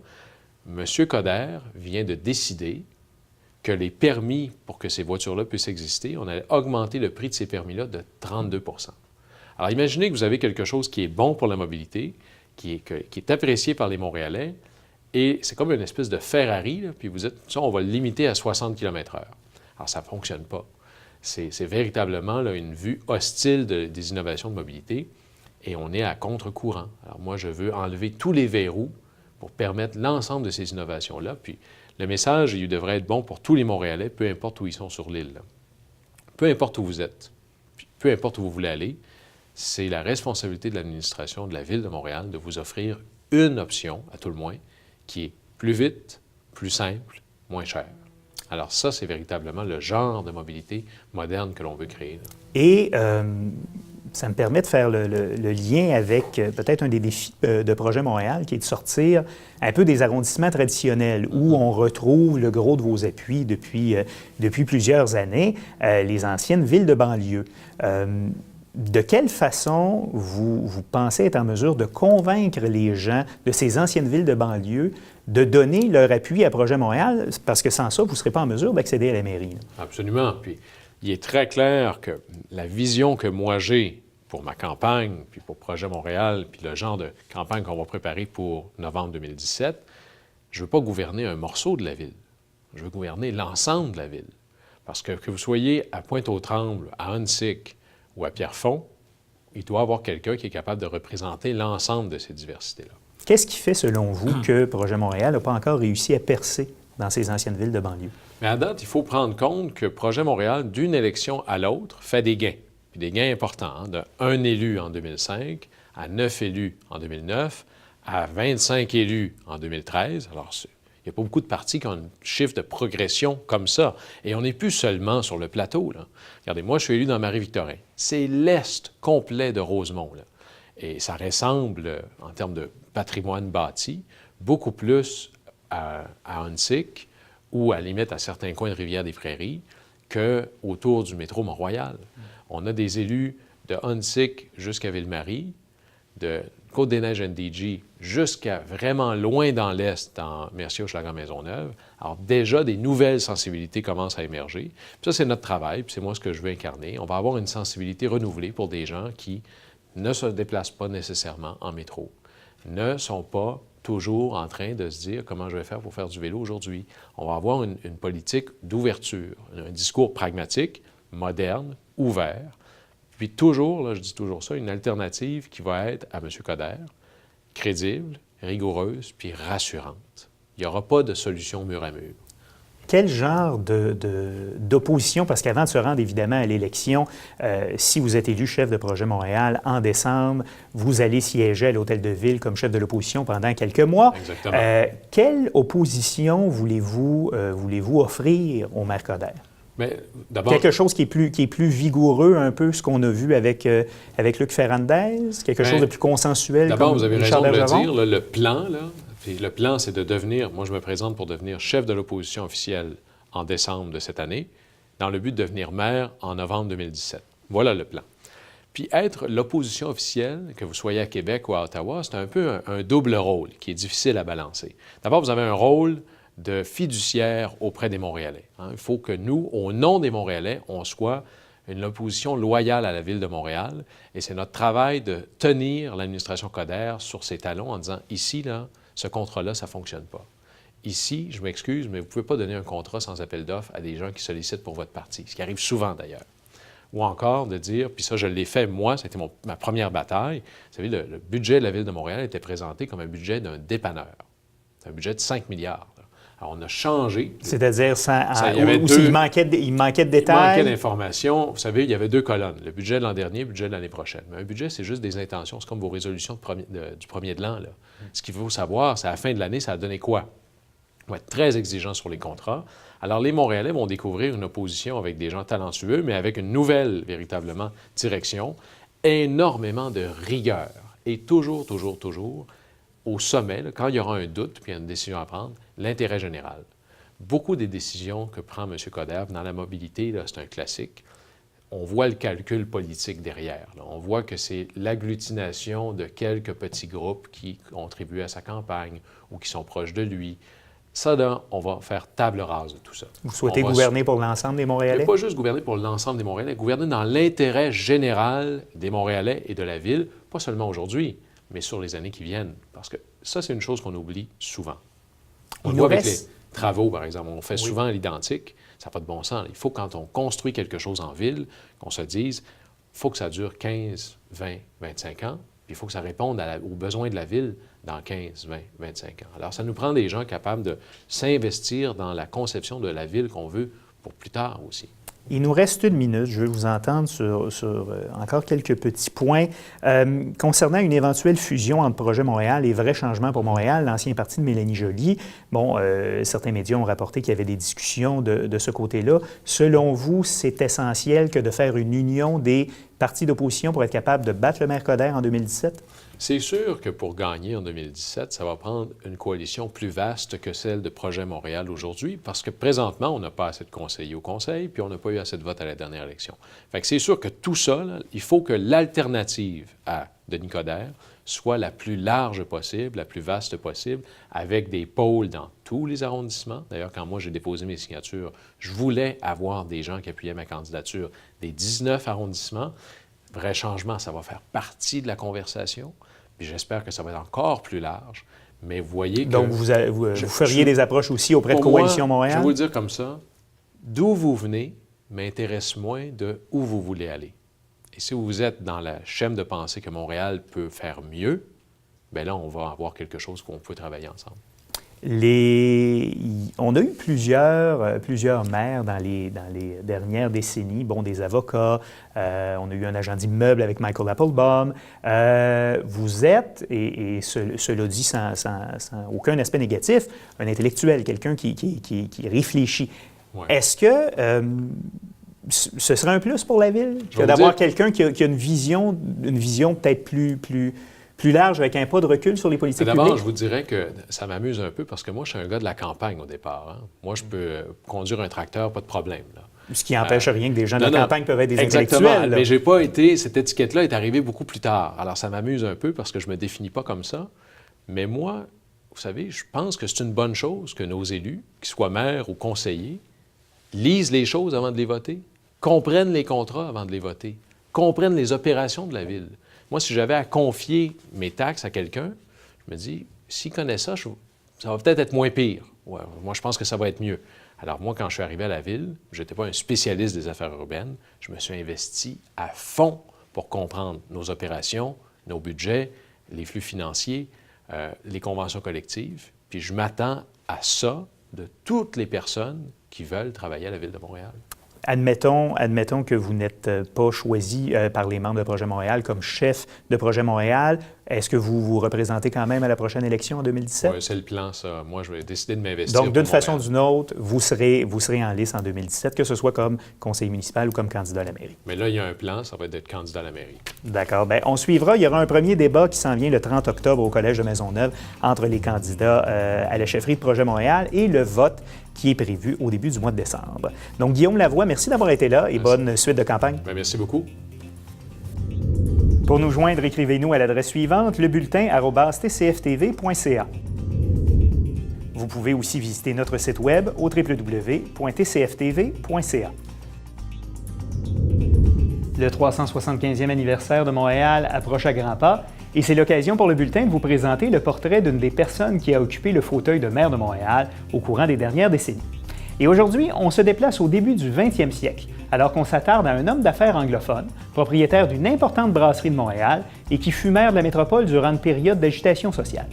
F: M. Coderre vient de décider que les permis pour que ces voitures-là puissent exister, on allait augmenter le prix de ces permis-là de 32 % Alors, imaginez que vous avez quelque chose qui est bon pour la mobilité, qui est apprécié par les Montréalais, et c'est comme une espèce de Ferrari, là, puis vous êtes, ça, on va le limiter à 60 km/h. Alors, ça ne fonctionne pas. C'est véritablement là, une vue hostile des innovations de mobilité, et on est à contre-courant. Alors, moi, je veux enlever tous les verrous pour permettre l'ensemble de ces innovations-là, puis le message, il devrait être bon pour tous les Montréalais, peu importe où ils sont sur l'île. Peu importe où vous êtes, puis peu importe où vous voulez aller, c'est la responsabilité de l'administration de la Ville de Montréal de vous offrir une option, à tout le moins, qui est plus vite, plus simple, moins cher. Alors ça, c'est véritablement le genre de mobilité moderne que l'on veut créer. Là.
A: Et ça me permet de faire le lien avec peut-être un des défis de Projet Montréal, qui est de sortir un peu des arrondissements traditionnels où on retrouve le gros de vos appuis depuis plusieurs années, les anciennes villes de banlieue. De quelle façon vous pensez être en mesure de convaincre les gens de ces anciennes villes de banlieue de donner leur appui à Projet Montréal? Parce que sans ça, vous ne serez pas en mesure d'accéder à la mairie. Là.
F: Absolument. Puis il est très clair que la vision que moi j'ai pour ma campagne, puis pour Projet Montréal, puis le genre de campagne qu'on va préparer pour novembre 2017, je ne veux pas gouverner un morceau de la ville. Je veux gouverner l'ensemble de la ville. Parce que vous soyez à Pointe-aux-Trembles, à Huntsic ou à Pierrefonds, il doit y avoir quelqu'un qui est capable de représenter l'ensemble de ces diversités-là.
A: Qu'est-ce qui fait, selon vous, que Projet Montréal n'a pas encore réussi à percer dans ces anciennes villes de banlieue?
F: Mais à date, il faut prendre compte que Projet Montréal, d'une élection à l'autre, fait des gains. Puis des gains importants, hein, de 1 élu en 2005 à 9 élus en 2009 à 25 élus en 2013. Alors, il n'y a pas beaucoup de partis qui ont un chiffre de progression comme ça. Et on n'est plus seulement sur le plateau. Là. Regardez, moi, je suis élu dans Marie-Victorin. C'est l'est complet de Rosemont. Là. Et ça ressemble, en termes de patrimoine bâti, beaucoup plus à Huntsic ou à la limite à certains coins de Rivière-des-Prairies qu'autour du métro Mont-Royal. On a des élus de Huntsic jusqu'à Ville-Marie, de Côte-des-Neiges-NDG jusqu'à vraiment loin dans l'est, dans Mercier-Hochelaga-Maisonneuve. Alors déjà, des nouvelles sensibilités commencent à émerger. Puis ça, c'est notre travail, puis c'est moi ce que je veux incarner. On va avoir une sensibilité renouvelée pour des gens qui ne se déplacent pas nécessairement en métro, ne sont pas toujours en train de se dire comment je vais faire pour faire du vélo aujourd'hui. On va avoir une politique d'ouverture, un discours pragmatique, moderne, ouvert, puis toujours, là, je dis toujours ça, une alternative qui va être à M. Coderre, crédible, rigoureuse, puis rassurante. Il n'y aura pas de solution mur à mur.
A: Quel genre d'opposition, parce qu'avant de se rendre évidemment à l'élection, si vous êtes élu chef de Projet Montréal en décembre, vous allez siéger à l'Hôtel de Ville comme chef de l'opposition pendant quelques mois.
F: Exactement.
A: Quelle opposition voulez-vous offrir au maire Coderre?
F: Mais d'abord,
A: Quelque chose qui est plus vigoureux, un peu ce qu'on a vu avec Luc Ferrandez, quelque chose de plus consensuel
F: d'abord,
A: comme
F: vous avez
A: Richard
F: raison de le
A: Bergeron?
F: dire, là, le plan, là, puis le plan, c'est de devenir, moi je me présente pour devenir chef de l'opposition officielle en décembre de cette année, dans le but de devenir maire en novembre 2017. Voilà le plan. Puis être l'opposition officielle, que vous soyez à Québec ou à Ottawa, c'est un peu un double rôle qui est difficile à balancer. D'abord, vous avez un rôle de fiduciaire auprès des Montréalais. Hein. Il faut que nous, au nom des Montréalais, on soit une opposition loyale à la Ville de Montréal. Et c'est notre travail de tenir l'administration Coderre sur ses talons en disant, ici, là, ce contrat-là, ça ne fonctionne pas. Ici, je m'excuse, mais vous ne pouvez pas donner un contrat sans appel d'offres à des gens qui sollicitent pour votre parti, ce qui arrive souvent d'ailleurs. Ou encore de dire, puis ça, je l'ai fait moi, c'était ma première bataille. Vous savez, le budget de la Ville de Montréal était présenté comme un budget d'un dépanneur. C'est un budget de 5 milliards. Alors, on a changé.
A: C'est-à-dire,
F: il
A: manquait de détails.
F: Il manquait d'informations. Vous savez, il y avait 2 colonnes. Le budget de l'an dernier, le budget de l'année prochaine. Mais un budget, c'est juste des intentions. C'est comme vos résolutions du premier de l'an. Là. Ce qu'il faut savoir, c'est à la fin de l'année, ça a donné quoi? On va être très exigeants sur les contrats. Alors, les Montréalais vont découvrir une opposition avec des gens talentueux, mais avec une nouvelle, véritablement, direction, énormément de rigueur. Et toujours, au sommet, là, quand il y aura un doute puis une décision à prendre, l'intérêt général. beaucoup des décisions que prend M. Coderre dans la mobilité, là, c'est un classique. On voit le calcul politique derrière. Là. On voit que c'est l'agglutination de quelques petits groupes qui contribuent à sa campagne ou qui sont proches de lui. Ça, là, on va faire table rase de tout ça.
A: Vous souhaitez gouverner pour l'ensemble des Montréalais?
F: Pas juste gouverner pour l'ensemble des Montréalais, gouverner dans l'intérêt général des Montréalais et de la ville, pas seulement aujourd'hui, mais sur les années qui viennent. Parce que ça, c'est une chose qu'on oublie souvent. On le voit avec les travaux, par exemple. On fait souvent l'identique. Ça n'a pas de bon sens. Il faut, quand on construit quelque chose en ville, qu'on se dise, il faut que ça dure 15, 20, 25 ans, puis il faut que ça réponde aux besoins de la ville dans 15, 20, 25 ans. Alors, ça nous prend des gens capables de s'investir dans la conception de la ville qu'on veut pour plus tard aussi.
A: Il nous reste 1 minute. Je veux vous entendre sur encore quelques petits points. Concernant une éventuelle fusion entre Projet Montréal et Vrai Changement pour Montréal, l'ancien parti de Mélanie Joly, certains médias ont rapporté qu'il y avait des discussions de ce côté-là. Selon vous, c'est essentiel que de faire une union des partis d'opposition pour être capable de battre le maire Coderre en 2017?
F: C'est sûr que pour gagner en 2017, ça va prendre une coalition plus vaste que celle de Projet Montréal aujourd'hui, parce que présentement, on n'a pas assez de conseillers au Conseil, puis on n'a pas eu assez de votes à la dernière élection. Fait que c'est sûr que tout ça, là, il faut que l'alternative à Denis Coderre soit la plus large possible, la plus vaste possible, avec des pôles dans tous les arrondissements. D'ailleurs, quand moi j'ai déposé mes signatures, je voulais avoir des gens qui appuyaient ma candidature des 19 arrondissements. Vrai Changement, ça va faire partie de la conversation. Puis j'espère que ça va être encore plus large. Mais vous voyez que...
A: Donc, vous feriez des approches aussi auprès de Coalition Montréal?
F: Je vais vous le dire comme ça. D'où vous venez m'intéresse moins de où vous voulez aller. Et si vous êtes dans la chaîne de pensée que Montréal peut faire mieux, bien là, on va avoir quelque chose qu'on peut travailler ensemble.
A: On a eu plusieurs maires dans les dernières décennies, des avocats, on a eu un agent d'immeuble avec Michael Applebaum. Vous êtes, et cela dit sans aucun aspect négatif, un intellectuel, quelqu'un qui réfléchit. Ouais. Est-ce que ce serait un plus pour la ville que d'avoir quelqu'un qui a une vision peut-être plus large, avec un pas de recul sur les politiques publiques?
F: D'abord, je vous dirais que ça m'amuse un peu parce que moi, je suis un gars de la campagne au départ. Hein. Moi, je peux conduire un tracteur, pas de problème. Là.
A: Ce qui n'empêche rien que des gens de la campagne peuvent être des
F: exactement,
A: intellectuels. Là.
F: Mais j'ai pas été... Cette étiquette-là est arrivée beaucoup plus tard. Alors, ça m'amuse un peu parce que je me définis pas comme ça. Mais moi, vous savez, je pense que c'est une bonne chose que nos élus, qu'ils soient maires ou conseillers, lisent les choses avant de les voter, comprennent les contrats avant de les voter, comprennent les opérations de la ville. Moi, si j'avais à confier mes taxes à quelqu'un, je me dis, s'il connaît ça, ça va peut-être être moins pire. Ouais, moi, je pense que ça va être mieux. Alors moi, quand je suis arrivé à la ville, je n'étais pas un spécialiste des affaires urbaines. Je me suis investi à fond pour comprendre nos opérations, nos budgets, les flux financiers, les conventions collectives. Puis je m'attends à ça de toutes les personnes qui veulent travailler à la Ville de Montréal.
A: Admettons que vous n'êtes pas choisi par les membres de Projet Montréal comme chef de Projet Montréal. Est-ce que vous vous représentez quand même à la prochaine élection en 2017?
F: Oui, c'est le plan, ça. Moi, je vais décider de m'investir.
A: Donc, d'une façon ou d'une autre, vous serez en lice en 2017, que ce soit comme conseiller municipal ou comme candidat à la mairie.
F: Mais là, il y a un plan, ça va être d'être candidat à la mairie.
A: D'accord. Bien, on suivra. Il y aura un premier débat qui s'en vient le 30 octobre au Collège de Maisonneuve entre les candidats à la chefferie de Projet Montréal et le vote qui est prévu au début du mois de décembre. Donc, Guillaume Lavoie, merci d'avoir été là et bonne suite de campagne.
F: Bien, merci beaucoup.
A: Pour nous joindre, écrivez-nous à l'adresse suivante, lebulletin@tcftv.ca. Vous pouvez aussi visiter notre site web au www.tcftv.ca. Le 375e anniversaire de Montréal approche à grands pas et c'est l'occasion pour le bulletin de vous présenter le portrait d'une des personnes qui a occupé le fauteuil de maire de Montréal au courant des dernières décennies. Et aujourd'hui, on se déplace au début du 20e siècle, alors qu'on s'attarde à un homme d'affaires anglophone, propriétaire d'une importante brasserie de Montréal et qui fut maire de la métropole durant une période d'agitation sociale.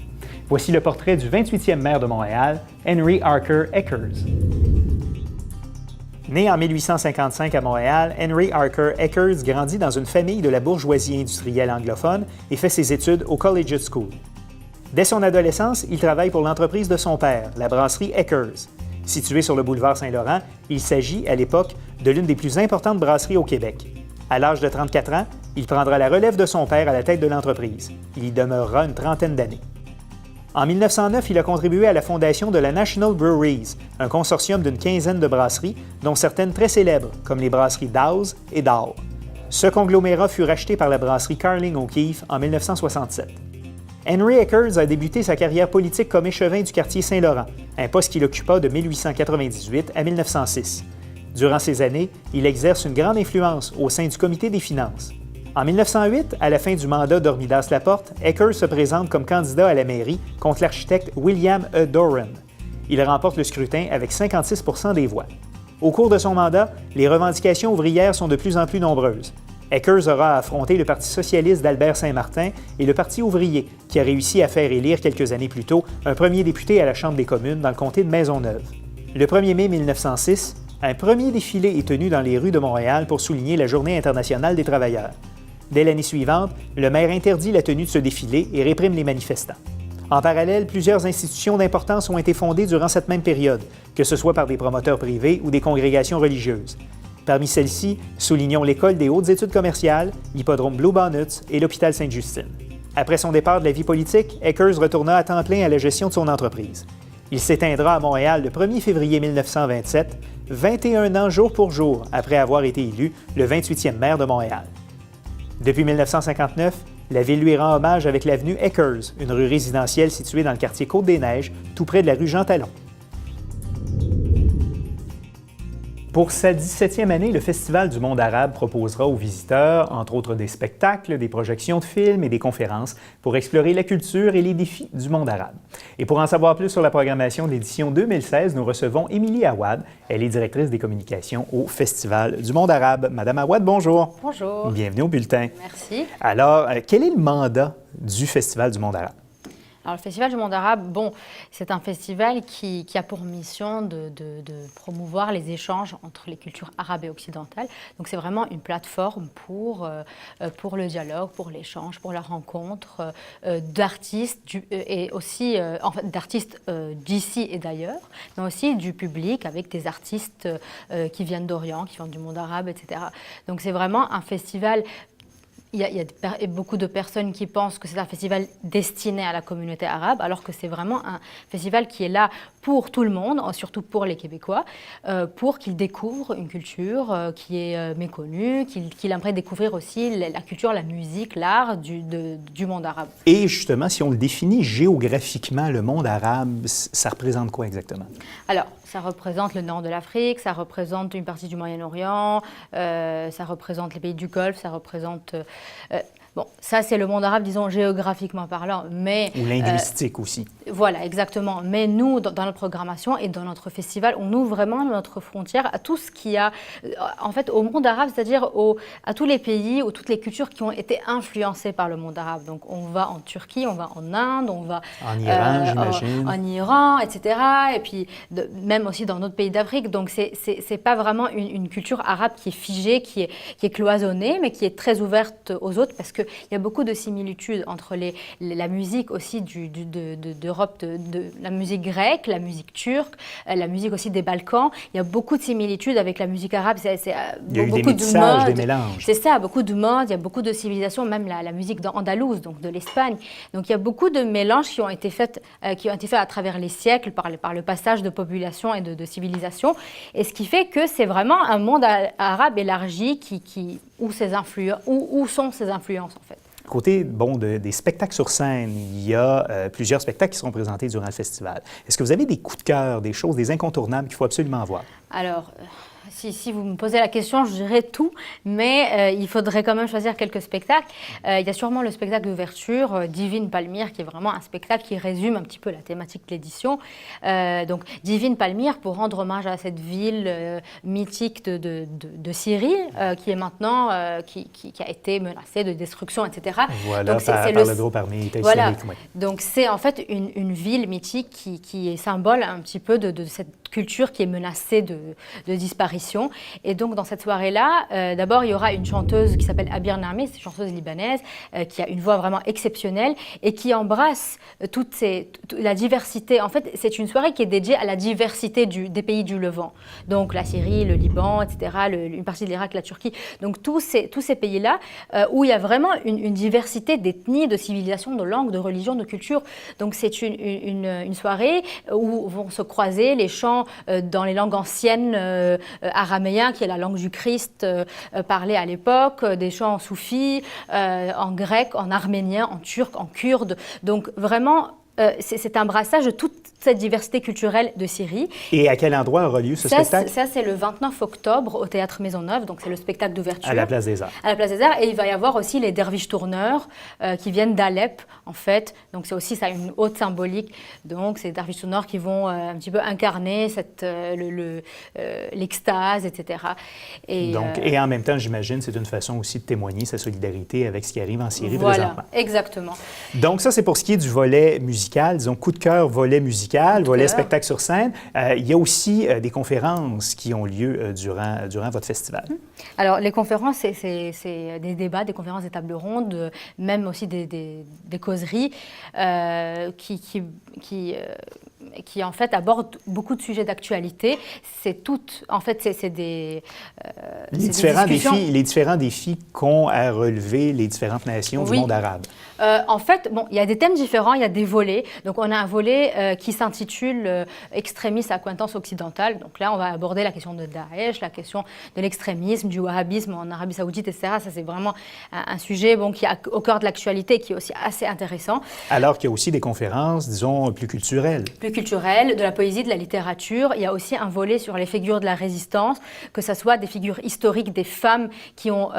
A: Voici le portrait du 28e maire de Montréal, Henry Archer Eckers. Né en 1855 à Montréal, Henry Archer Eckers grandit dans une famille de la bourgeoisie industrielle anglophone et fait ses études au Collegiate School. Dès son adolescence, il travaille pour l'entreprise de son père, la brasserie Eckers. Située sur le boulevard Saint-Laurent, il s'agit, à l'époque, de l'une des plus importantes brasseries au Québec. À l'âge de 34 ans, il prendra la relève de son père à la tête de l'entreprise. Il y demeurera une trentaine d'années. En 1909, il a contribué à la fondation de la National Breweries, un consortium d'une quinzaine de brasseries, dont certaines très célèbres, comme les brasseries Dawes et Dahl. Ce conglomérat fut racheté par la brasserie Carling O'Keeffe en 1967. Henry Eckers a débuté sa carrière politique comme échevin du quartier Saint-Laurent, un poste qu'il occupa de 1898 à 1906. Durant ces années, il exerce une grande influence au sein du comité des finances. En 1908, à la fin du mandat d'Hormidas-Laporte, Eckers se présente comme candidat à la mairie contre l'architecte William E. Doran. Il remporte le scrutin avec 56 % des voix. Au cours de son mandat, les revendications ouvrières sont de plus en plus nombreuses. Eckers aura affronté le Parti socialiste d'Albert Saint-Martin et le Parti ouvrier, qui a réussi à faire élire quelques années plus tôt un premier député à la Chambre des communes dans le comté de Maisonneuve. Le 1er mai 1906, un premier défilé est tenu dans les rues de Montréal pour souligner la Journée internationale des travailleurs. Dès l'année suivante, le maire interdit la tenue de ce défilé et réprime les manifestants. En parallèle, plusieurs institutions d'importance ont été fondées durant cette même période, que ce soit par des promoteurs privés ou des congrégations religieuses. Parmi celles-ci, soulignons l'École des hautes études commerciales, l'Hippodrome Blue Bonnets et l'Hôpital Sainte-Justine. Après son départ de la vie politique, Eckers retourna à temps plein à la gestion de son entreprise. Il s'éteindra à Montréal le 1er février 1927, 21 ans jour pour jour après avoir été élu le 28e maire de Montréal. Depuis 1959, la ville lui rend hommage avec l'avenue Eckers, une rue résidentielle située dans le quartier Côte-des-Neiges, tout près de la rue Jean-Talon. Pour sa 17e année, le Festival du monde arabe proposera aux visiteurs, entre autres des spectacles, des projections de films et des conférences pour explorer la culture et les défis du monde arabe. Et pour en savoir plus sur la programmation de l'édition 2016, nous recevons Émilie Awad. Elle est directrice des communications au Festival du monde arabe. Madame Awad, bonjour.
G: Bonjour.
A: Bienvenue au bulletin.
G: Merci.
A: Alors, quel est le mandat du Festival du monde arabe?
G: Alors, le Festival du monde arabe, c'est un festival qui a pour mission de promouvoir les échanges entre les cultures arabes et occidentales. Donc, c'est vraiment une plateforme pour le dialogue, pour l'échange, pour la rencontre d'artistes et aussi d'artistes d'ici et d'ailleurs, mais aussi du public avec des artistes qui viennent d'Orient, qui viennent du monde arabe, etc. Donc, c'est vraiment un festival. Il y a beaucoup de personnes qui pensent que c'est un festival destiné à la communauté arabe, alors que c'est vraiment un festival qui est là pour tout le monde, surtout pour les Québécois, pour qu'ils découvrent une culture qui est méconnue, qu'ils aimeraient découvrir aussi la culture, la musique, l'art du monde arabe.
A: Et justement, si on le définit géographiquement, le monde arabe, ça représente quoi exactement?
G: Alors, ça représente le nord de l'Afrique, ça représente une partie du Moyen-Orient, ça représente les pays du Golfe, ça représente... ça c'est le monde arabe, disons, géographiquement parlant, mais...
A: Ou linguistique aussi.
G: Voilà, exactement. Mais nous, dans notre programmation et dans notre festival, on ouvre vraiment notre frontière à tout ce qu'il y a, en fait, au monde arabe, c'est-à-dire à tous les pays ou toutes les cultures qui ont été influencées par le monde arabe. Donc, on va en Turquie, on va en Inde, on va...
A: En Iran, j'imagine.
G: En Iran, etc. Et puis, même aussi dans d'autres pays d'Afrique. Donc, c'est pas vraiment une culture arabe qui est figée, qui est cloisonnée, mais qui est très ouverte aux autres parce qu'il y a beaucoup de similitudes entre la musique aussi d'Europe, la musique grecque, la musique turque, la musique aussi des Balkans. Il y a beaucoup de similitudes avec la musique arabe.
A: Il y a eu des métissages, des mélanges.
G: C'est ça, beaucoup de modes, il y a beaucoup de civilisations, même la musique andalouse, donc de l'Espagne. Donc il y a beaucoup de mélanges qui ont été faits à travers les siècles par le passage de populations et de civilisations. Et ce qui fait que c'est vraiment un monde arabe élargi où sont ses influences en fait.
A: Côté des spectacles sur scène, il y a plusieurs spectacles qui seront présentés durant le festival. Est-ce que vous avez des coups de cœur, des choses, des incontournables qu'il faut absolument voir?
G: Alors, si vous me posez la question, je dirais tout, mais il faudrait quand même choisir quelques spectacles. Il y a sûrement le spectacle d'ouverture, Divine Palmyre, qui est vraiment un spectacle qui résume un petit peu la thématique de l'édition. Donc, Divine Palmyre, pour rendre hommage à cette ville mythique de Syrie, qui est maintenant, qui a été menacée de destruction, etc.
A: Voilà,
G: donc,
A: par le groupe armé État islamique. Oui.
G: Donc, c'est en fait une ville mythique qui est symbole un petit peu de cette culture qui est menacée de disparition. apparition. Et donc, dans cette soirée-là, d'abord, il y aura une chanteuse qui s'appelle Abir Nami, c'est une chanteuse libanaise qui a une voix vraiment exceptionnelle et qui embrasse toute la diversité. En fait, c'est une soirée qui est dédiée à la diversité des pays du Levant. Donc, la Syrie, le Liban, etc., une partie de l'Irak, la Turquie. Donc, tous ces pays-là où il y a vraiment une diversité d'ethnies, de civilisations, de langues, de religions, de cultures. Donc, c'est une soirée où vont se croiser les chants dans les langues anciennes araméens, qui est la langue du Christ parlée à l'époque, des chants en soufi, en grec, en arménien, en turc, en kurde. Donc, vraiment, c'est un brassage de toute cette diversité culturelle de Syrie.
A: Et à quel endroit aura lieu ce spectacle?
G: Ça, c'est le 29 octobre au Théâtre Maisonneuve, donc c'est le spectacle d'ouverture.
A: À la Place des Arts.
G: À la Place des Arts. Et il va y avoir aussi les derviches tourneurs qui viennent d'Alep, en fait. Donc c'est aussi ça, une haute symbolique. Donc c'est les derviches tourneurs qui vont un petit peu incarner l'extase, etc. Et
A: en même temps, j'imagine, c'est une façon aussi de témoigner sa solidarité avec ce qui arrive en Syrie
G: Voilà,
A: présentement.
G: exactement.
A: Donc ça, c'est pour ce qui est du volet musical, disons coup de cœur, volet musical, volet spectacle sur scène. Il y a aussi des conférences qui ont lieu durant votre festival.
G: Alors, les conférences, c'est des débats, des conférences, des tables rondes, même aussi des causeries qui en fait abordent beaucoup de sujets d'actualité. C'est des
A: différents défis qu'ont à relever les différentes nations du monde arabe.
G: En fait, il y a des thèmes différents, il y a des volets. Donc, on a un volet qui s'intitule Extrémisme, accointance occidentale. Donc là, on va aborder la question de Daesh, la question de l'extrémisme, du wahhabisme en Arabie Saoudite, etc. Ça, c'est vraiment un sujet qui est au cœur de l'actualité et qui est aussi assez intéressant.
A: Alors qu'il y a aussi des conférences, disons, plus culturelles.
G: Plus culturelles, de la poésie, de la littérature. Il y a aussi un volet sur les figures de la résistance, que ce soit des figures historiques des femmes qui ont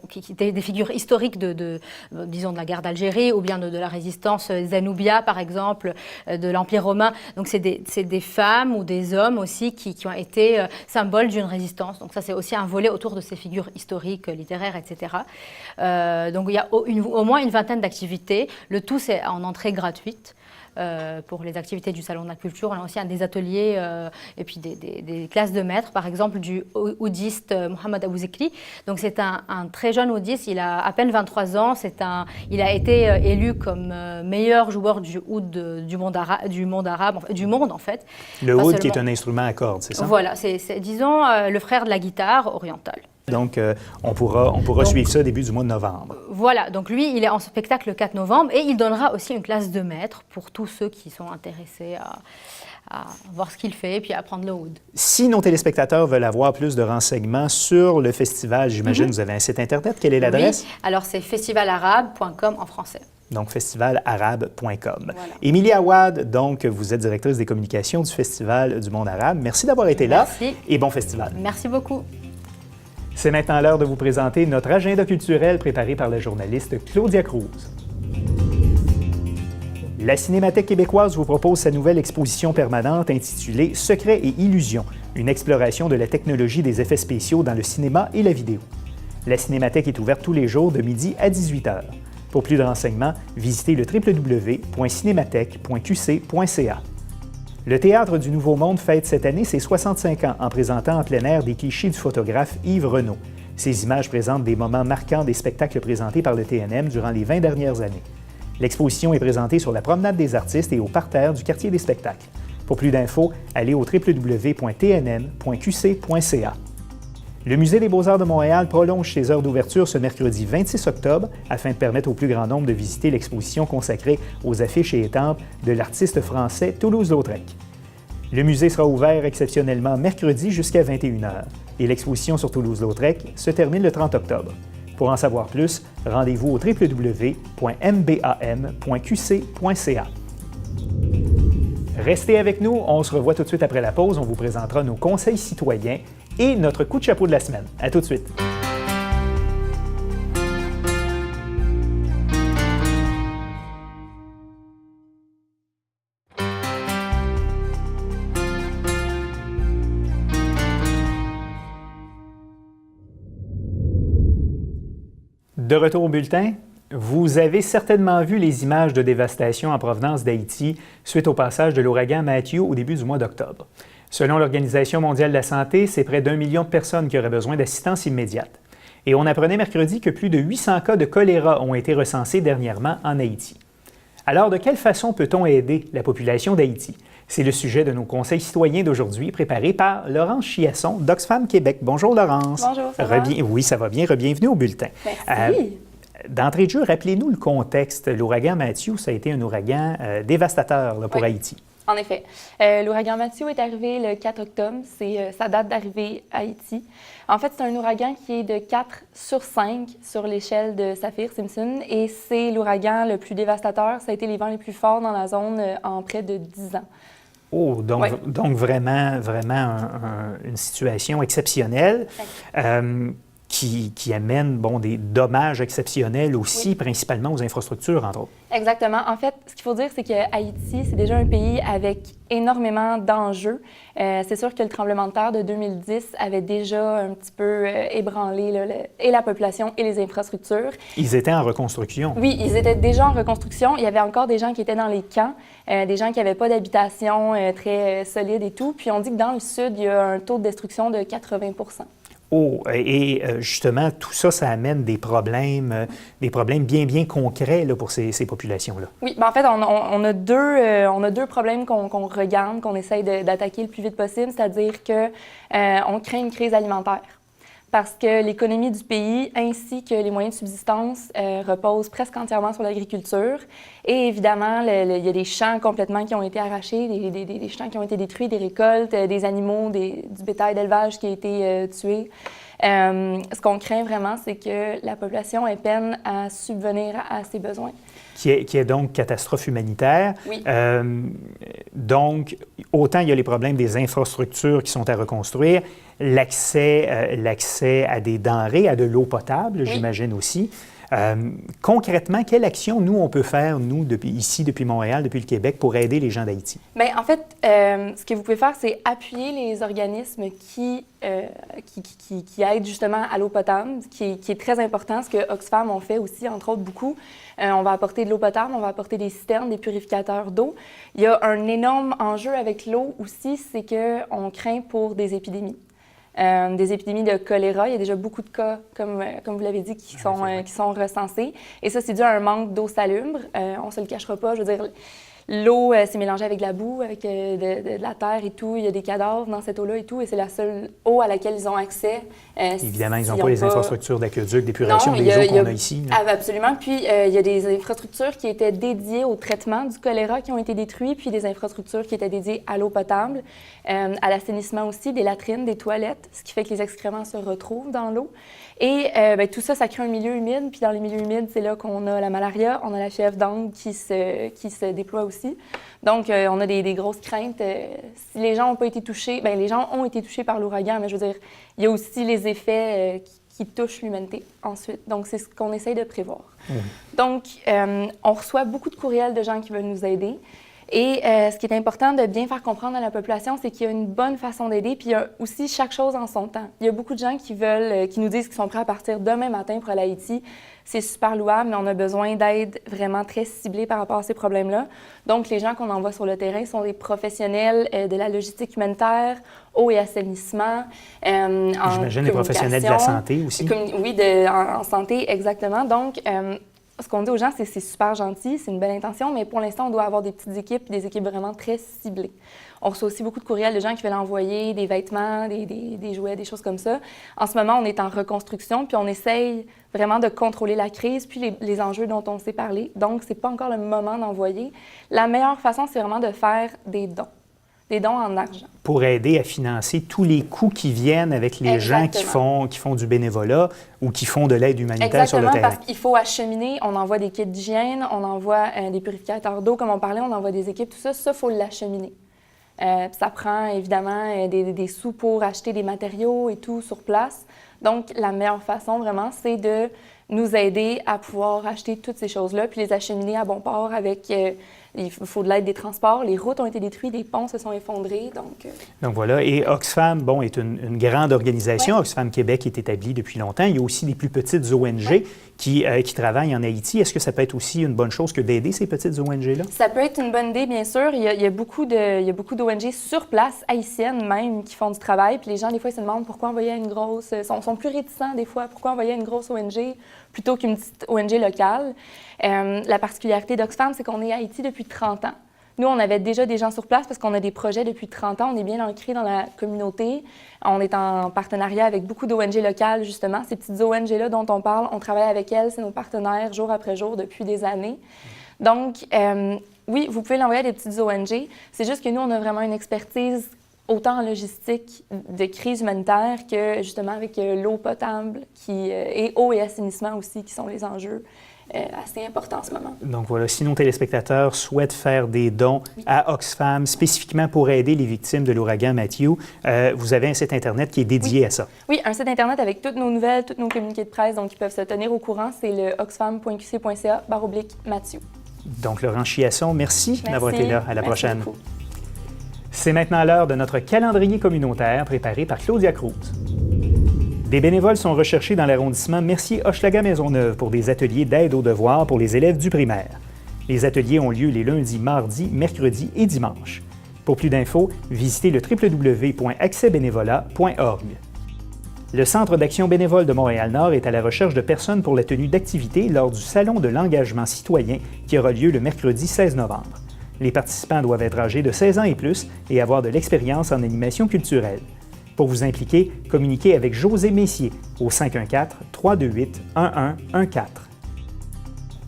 G: qui étaient des figures historiques disons de la guerre d'Algérie ou bien de la résistance Zanoubia, par exemple, de l'Empire romain. Donc, c'est des femmes ou des hommes aussi qui ont été symboles d'une résistance. Donc, ça, c'est aussi un volet autour de ces figures historiques, littéraires, etc. Donc, il y a au moins une vingtaine d'activités. Le tout, c'est en entrée gratuite. Pour les activités du Salon de la Culture. On a aussi des ateliers et puis des classes de maîtres, par exemple du oudiste Mohamed Abouzekri. Donc c'est un très jeune oudiste, il a à peine 23 ans, il a été élu comme meilleur joueur du oud du monde en fait.
A: Le oud qui est un instrument à cordes, c'est ça?
G: Voilà, c'est disons le frère de la guitare orientale.
A: Donc, on pourra suivre ça début du mois de novembre.
G: Voilà, donc lui, il est en spectacle le 4 novembre et il donnera aussi une classe de maître pour tous ceux qui sont intéressés à voir ce qu'il fait et puis à apprendre le oud.
A: Si nos téléspectateurs veulent avoir plus de renseignements sur le festival, j'imagine que vous avez un site Internet. Quelle est l'adresse?
G: Oui, alors c'est festivalarabe.com en français.
A: Donc, festivalarabe.com.
G: Voilà.
A: Émilie Awad, donc, vous êtes directrice des communications du Festival du monde arabe. Merci d'avoir été là.
G: Merci.
A: Et bon festival.
G: Merci beaucoup.
A: C'est maintenant l'heure de vous présenter notre agenda culturel préparé par la journaliste Claudia Cruz. La Cinémathèque québécoise vous propose sa nouvelle exposition permanente intitulée « Secrets et illusions, une exploration de la technologie des effets spéciaux dans le cinéma et la vidéo ». La Cinémathèque est ouverte tous les jours de midi à 18h. Pour plus de renseignements, visitez le www.cinémathèque.qc.ca. Le Théâtre du Nouveau Monde fête cette année ses 65 ans en présentant en plein air des clichés du photographe Yves Renaud. Ces images présentent des moments marquants des spectacles présentés par le TNM durant les 20 dernières années. L'exposition est présentée sur la promenade des artistes et au parterre du quartier des spectacles. Pour plus d'infos, allez au www.tnm.qc.ca. Le Musée des Beaux-Arts de Montréal prolonge ses heures d'ouverture ce mercredi 26 octobre afin de permettre au plus grand nombre de visiter l'exposition consacrée aux affiches et étampes de l'artiste français Toulouse-Lautrec. Le musée sera ouvert exceptionnellement mercredi jusqu'à 21h et l'exposition sur Toulouse-Lautrec se termine le 30 octobre. Pour en savoir plus, rendez-vous au www.mbam.qc.ca. Restez avec nous, on se revoit tout de suite après la pause. On vous présentera nos conseils citoyens et notre coup de chapeau de la semaine. À tout de suite. De retour au bulletin, vous avez certainement vu les images de dévastation en provenance d'Haïti suite au passage de l'ouragan Matthew au début du mois d'octobre. Selon l'Organisation mondiale de la santé, c'est près d'1 million de personnes qui auraient besoin d'assistance immédiate. Et on apprenait mercredi que plus de 800 cas de choléra ont été recensés dernièrement en Haïti. Alors, de quelle façon peut-on aider la population d'Haïti? C'est le sujet de nos conseils citoyens d'aujourd'hui, préparés par Laurence Chiasson d'Oxfam Québec. Bonjour Laurence.
E: Bonjour, ça va?
A: Oui, ça va bien. Bienvenue au bulletin.
E: Merci.
A: D'entrée de jeu, rappelez-nous le contexte. L'ouragan Matthew, ça a été un ouragan dévastateur là, pour Haïti.
E: En effet. L'ouragan Matthew est arrivé le 4 octobre. C'est sa date d'arrivée à Haïti. En fait, c'est un ouragan qui est de 4 sur 5 sur l'échelle de Saffir-Simpson et c'est l'ouragan le plus dévastateur. Ça a été les vents les plus forts dans la zone en près de 10 ans.
A: Oh, donc vraiment une situation exceptionnelle qui amène des dommages exceptionnels aussi, principalement aux infrastructures, entre autres.
E: Exactement. En fait, ce qu'il faut dire, c'est que Haïti, c'est déjà un pays avec énormément d'enjeux. C'est sûr que le tremblement de terre de 2010 avait déjà un petit peu ébranlé et la population et les infrastructures.
A: Ils étaient en reconstruction.
E: Oui, ils étaient déjà en reconstruction. Il y avait encore des gens qui étaient dans les camps, des gens qui n'avaient pas d'habitation très solide et tout. Puis on dit que dans le sud, il y a un taux de destruction de 80 %.
A: Oh, et justement, tout ça, ça amène des problèmes bien concrets là, pour ces populations-là.
E: Oui, bien en fait, on a deux problèmes qu'on regarde, qu'on essaye d'attaquer le plus vite possible, c'est-à-dire qu'on craint une crise alimentaire. Parce que l'économie du pays ainsi que les moyens de subsistance reposent presque entièrement sur l'agriculture. Et évidemment, il y a des champs complètement qui ont été arrachés, des champs qui ont été détruits, des récoltes, des animaux, du bétail d'élevage qui a été tué. Ce qu'on craint vraiment, c'est que la population ait peine à subvenir à ses besoins.
A: Qui est donc catastrophe humanitaire.
E: Oui.
A: Donc, autant il y a les problèmes des infrastructures qui sont à reconstruire, l'accès à des denrées, à de l'eau potable, j'imagine aussi. Concrètement, quelle action, nous, on peut faire, nous, depuis Montréal, depuis le Québec, pour aider les gens d'Haïti?
E: Bien, en fait, ce que vous pouvez faire, c'est appuyer les organismes qui aident justement à l'eau potable, qui est très important, ce que Oxfam ont fait aussi, entre autres, beaucoup. On va apporter de l'eau potable, on va apporter des citernes, des purificateurs d'eau. Il y a un énorme enjeu avec l'eau aussi, c'est qu'on craint pour des épidémies. Des épidémies de choléra. Il y a déjà beaucoup de cas, comme vous l'avez dit, qui sont recensés. Et ça, c'est dû à un manque d'eau salubre. On ne se le cachera pas. Je veux dire, l'eau s'est mélangée avec de la boue, avec de la terre et tout. Il y a des cadavres dans cette eau-là et tout. Et c'est la seule eau à laquelle ils ont accès.
A: Évidemment, ils n'ont pas les infrastructures d'aqueduc, d'épuration des eaux qu'on a ici.
E: Absolument. Puis, il y a des infrastructures qui étaient dédiées au traitement du choléra qui ont été détruites, puis des infrastructures qui étaient dédiées à l'eau potable, à l'assainissement aussi, des latrines, des toilettes, ce qui fait que les excréments se retrouvent dans l'eau. Et tout ça, ça crée un milieu humide. Puis dans les milieux humides, c'est là qu'on a la malaria, on a la fièvre dengue qui se déploie aussi. Donc, on a des grosses craintes. Si les gens n'ont pas été touchés, bien, les gens ont été touchés par l'ouragan, mais je veux dire, il y a aussi les effets qui touchent l'humanité ensuite. Donc, c'est ce qu'on essaye de prévoir. Donc, on reçoit beaucoup de courriels de gens qui veulent nous aider. Et ce qui est important de bien faire comprendre à la population, c'est qu'il y a une bonne façon d'aider, puis il y a aussi chaque chose en son temps. Il y a beaucoup de gens qui nous disent qu'ils sont prêts à partir demain matin pour aller à Haïti. C'est super louable, mais on a besoin d'aide vraiment très ciblée par rapport à ces problèmes-là. Donc, les gens qu'on envoie sur le terrain sont des professionnels de la logistique humanitaire, eau et assainissement,
A: j'imagine des professionnels de la santé aussi.
E: Oui, en santé, exactement. Donc, ce qu'on dit aux gens, c'est super gentil, c'est une belle intention, mais pour l'instant, on doit avoir des petites équipes, des équipes vraiment très ciblées. On reçoit aussi beaucoup de courriels de gens qui veulent envoyer des vêtements, des jouets, des choses comme ça. En ce moment, on est en reconstruction, puis on essaye vraiment de contrôler la crise, puis les enjeux dont on s'est parlé. Donc, c'est pas encore le moment d'envoyer. La meilleure façon, c'est vraiment de faire des dons en argent.
A: Pour aider à financer tous les coûts qui viennent avec les gens qui font du bénévolat ou qui font de l'aide humanitaire sur le terrain.
E: Exactement, parce qu'il faut acheminer. On envoie des kits d'hygiène, on envoie des purificateurs d'eau, comme on parlait, on envoie des équipes, tout ça, il faut l'acheminer. Ça prend évidemment des sous pour acheter des matériaux et tout sur place. Donc, la meilleure façon vraiment, c'est de nous aider à pouvoir acheter toutes ces choses-là puis les acheminer à bon port avec Il faut de l'aide des transports. Les routes ont été détruites, des ponts se sont effondrés.
A: Donc voilà. Et Oxfam, bon, est une grande organisation.
E: Ouais.
A: Oxfam Québec est établie depuis longtemps. Il y a aussi des plus petites ONG qui travaillent en Haïti. Est-ce que ça peut être aussi une bonne chose que d'aider ces petites ONG-là?
E: Ça peut être une bonne idée, bien sûr. Il y a beaucoup d'ONG sur place, haïtiennes même, qui font du travail. Puis les gens, des fois, ils se demandent pourquoi envoyer une grosse... sont plus réticents, des fois. Pourquoi envoyer une grosse ONG plutôt qu'une petite ONG locale? La particularité d'Oxfam, c'est qu'on est à Haïti depuis 30 ans. Nous, on avait déjà des gens sur place parce qu'on a des projets depuis 30 ans. On est bien ancrés dans la communauté. On est en partenariat avec beaucoup d'ONG locales, justement. Ces petites ONG-là dont on parle, on travaille avec elles. C'est nos partenaires jour après jour depuis des années. Donc, oui, vous pouvez l'envoyer à des petites ONG. C'est juste que nous, on a vraiment une expertise autant en logistique de crise humanitaire que, justement, avec l'eau potable et eau et assainissement aussi, qui sont les enjeux assez importants en ce moment.
A: Donc voilà, si nos téléspectateurs souhaitent faire des dons à Oxfam, spécifiquement pour aider les victimes de l'ouragan Matthew, vous avez un site Internet qui est dédié à ça.
E: Oui, un site Internet avec toutes nos nouvelles, tous nos communiqués de presse, donc ils peuvent se tenir au courant. C'est le oxfam.qc.ca/Matthew.
A: Donc Laurent Chiasson, merci d'avoir été là. À la prochaine.
E: Beaucoup.
A: C'est maintenant l'heure de notre calendrier communautaire préparé par Claudia Cruz. Des bénévoles sont recherchés dans l'arrondissement Mercier-Hochelaga-Maisonneuve pour des ateliers d'aide aux devoirs pour les élèves du primaire. Les ateliers ont lieu les lundis, mardis, mercredis et dimanches. Pour plus d'infos, visitez le www.accèsbénévolat.org. Le Centre d'action bénévole de Montréal-Nord est à la recherche de personnes pour la tenue d'activités lors du Salon de l'engagement citoyen qui aura lieu le mercredi 16 novembre. Les participants doivent être âgés de 16 ans et plus et avoir de l'expérience en animation culturelle. Pour vous impliquer, communiquez avec José Messier au 514-328-1114.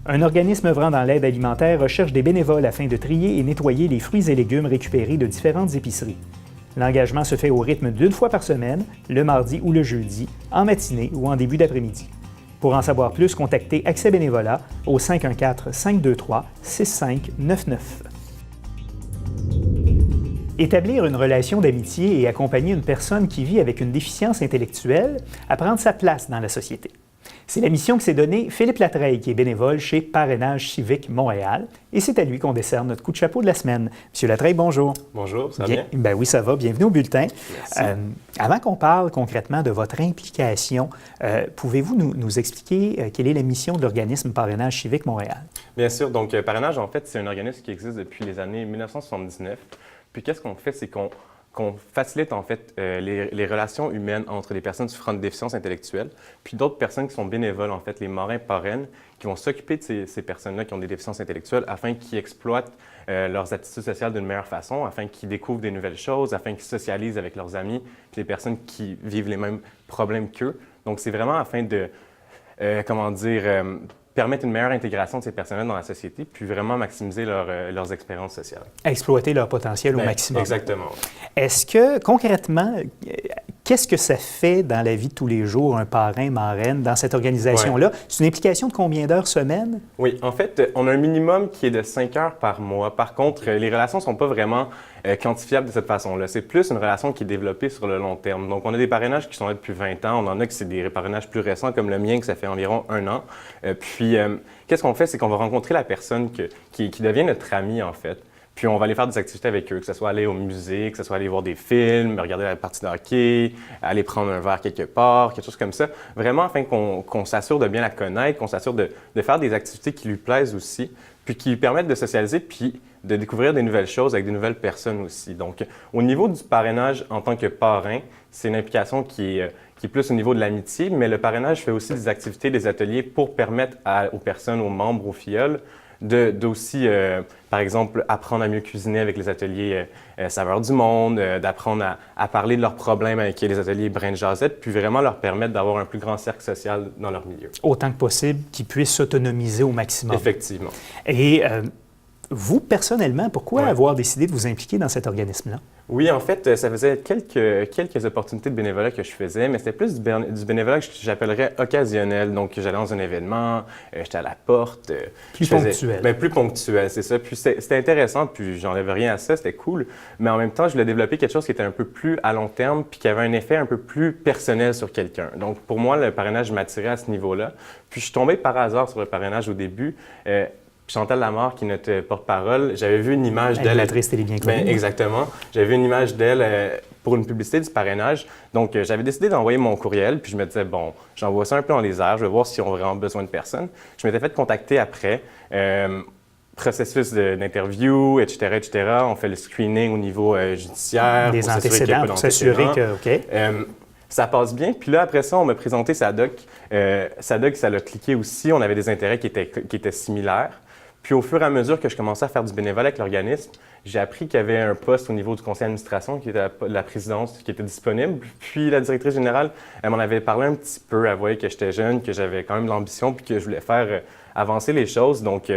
A: Un organisme œuvrant dans l'aide alimentaire recherche des bénévoles afin de trier et nettoyer les fruits et légumes récupérés de différentes épiceries. L'engagement se fait au rythme d'une fois par semaine, le mardi ou le jeudi, en matinée ou en début d'après-midi. Pour en savoir plus, contactez Accès Bénévolat au 514-523-6599. Établir une relation d'amitié et accompagner une personne qui vit avec une déficience intellectuelle à prendre sa place dans la société. C'est la mission que s'est donnée Philippe Latreille, qui est bénévole chez Parrainage Civique Montréal. Et c'est à lui qu'on décerne notre coup de chapeau de la semaine. Monsieur Latreille, bonjour.
H: Bonjour, ça va bien?
A: Ben oui, ça va. Bienvenue au bulletin.
H: Merci.
A: Avant qu'on parle concrètement de votre implication, pouvez-vous nous expliquer quelle est la mission de l'organisme Parrainage Civique Montréal?
H: Bien sûr. Donc, Parrainage, en fait, c'est un organisme qui existe depuis les années 1979. Puis, qu'est-ce qu'on fait? C'est qu'on facilite en fait les relations humaines entre les personnes souffrant de déficience intellectuelle, puis d'autres personnes qui sont bénévoles, en fait, les marrains parraines, qui vont s'occuper de ces personnes-là qui ont des déficiences intellectuelles afin qu'ils exploitent leurs attitudes sociales d'une meilleure façon, afin qu'ils découvrent des nouvelles choses, afin qu'ils socialisent avec leurs amis, puis les personnes qui vivent les mêmes problèmes qu'eux. Donc, c'est vraiment afin de, permettre une meilleure intégration de ces personnes-là dans la société, puis vraiment maximiser leurs expériences sociales.
A: Exploiter leur potentiel au maximum.
H: Exactement.
A: Est-ce que, concrètement, qu'est-ce que ça fait dans la vie de tous les jours, un parrain, marraine, dans cette organisation-là? Ouais. C'est une implication de combien d'heures semaine?
H: Oui, en fait, on a un minimum qui est de 5 heures par mois. Par contre, les relations ne sont pas vraiment quantifiables de cette façon-là. C'est plus une relation qui est développée sur le long terme. Donc, on a des parrainages qui sont là depuis 20 ans. On en a qui c'est des parrainages plus récents, comme le mien, que ça fait environ 1 an. Qu'est-ce qu'on fait? C'est qu'on va rencontrer la personne qui devient notre amie, en fait. Puis on va aller faire des activités avec eux, que ce soit aller au musée, que ce soit aller voir des films, regarder la partie de hockey, aller prendre un verre quelque part, quelque chose comme ça. Vraiment afin qu'on s'assure de bien la connaître, qu'on s'assure de faire des activités qui lui plaisent aussi, puis qui lui permettent de socialiser, puis de découvrir des nouvelles choses avec des nouvelles personnes aussi. Donc, au niveau du parrainage en tant que parrain, c'est une implication qui est plus au niveau de l'amitié, mais le parrainage fait aussi des activités, des ateliers pour permettre aux personnes, aux membres, aux filleuls, d'aussi, par exemple, apprendre à mieux cuisiner avec les ateliers Saveurs du Monde, d'apprendre à parler de leurs problèmes avec les ateliers Brin de Jazette, puis vraiment leur permettre d'avoir un plus grand cercle social dans leur milieu.
A: Autant que possible, qu'ils puissent s'autonomiser au maximum.
H: Effectivement.
A: Et vous, personnellement, pourquoi avoir décidé de vous impliquer dans cet organisme-là?
H: Oui, en fait, ça faisait quelques opportunités de bénévolat que je faisais, mais c'était plus du bénévolat que j'appellerais occasionnel. Donc, j'allais dans un événement, j'étais à la porte.
A: Plus ponctuel.
H: Bien, plus ponctuel, c'est ça. Puis c'était intéressant, puis j'enlève rien à ça, c'était cool. Mais en même temps, je voulais développer quelque chose qui était un peu plus à long terme, puis qui avait un effet un peu plus personnel sur quelqu'un. Donc, pour moi, le parrainage m'attirait à ce niveau-là. Puis je suis tombé par hasard sur le parrainage au début. Puis Chantal Lamarre, qui est notre porte-parole, j'avais vu une image d'elle.
A: Animatrice télé bien connue.
H: Ben, exactement. J'avais vu une image d'elle pour une publicité du parrainage. Donc, j'avais décidé d'envoyer mon courriel, puis je me disais, bon, j'envoie ça un peu dans les airs, je vais voir s'ils ont vraiment besoin de personnes. Je m'étais fait contacter après. Processus d'interview, etc., etc. On fait le screening au niveau judiciaire.
A: Des
H: pour s'assurer qu'il y a
A: antécédents
H: pas
A: pour s'assurer
H: d'antécédents.
A: que, OK.
H: Ça passe bien. Puis là, après ça, on m'a présenté SADOC. SADOC, ça l'a cliqué aussi. On avait des intérêts qui étaient similaires. Puis au fur et à mesure que je commençais à faire du bénévolat avec l'organisme, j'ai appris qu'il y avait un poste au niveau du conseil d'administration qui était la présidence qui était disponible. Puis la directrice générale, elle m'en avait parlé un petit peu. Elle voyait que j'étais jeune, que j'avais quand même de l'ambition puis que je voulais faire avancer les choses. Donc,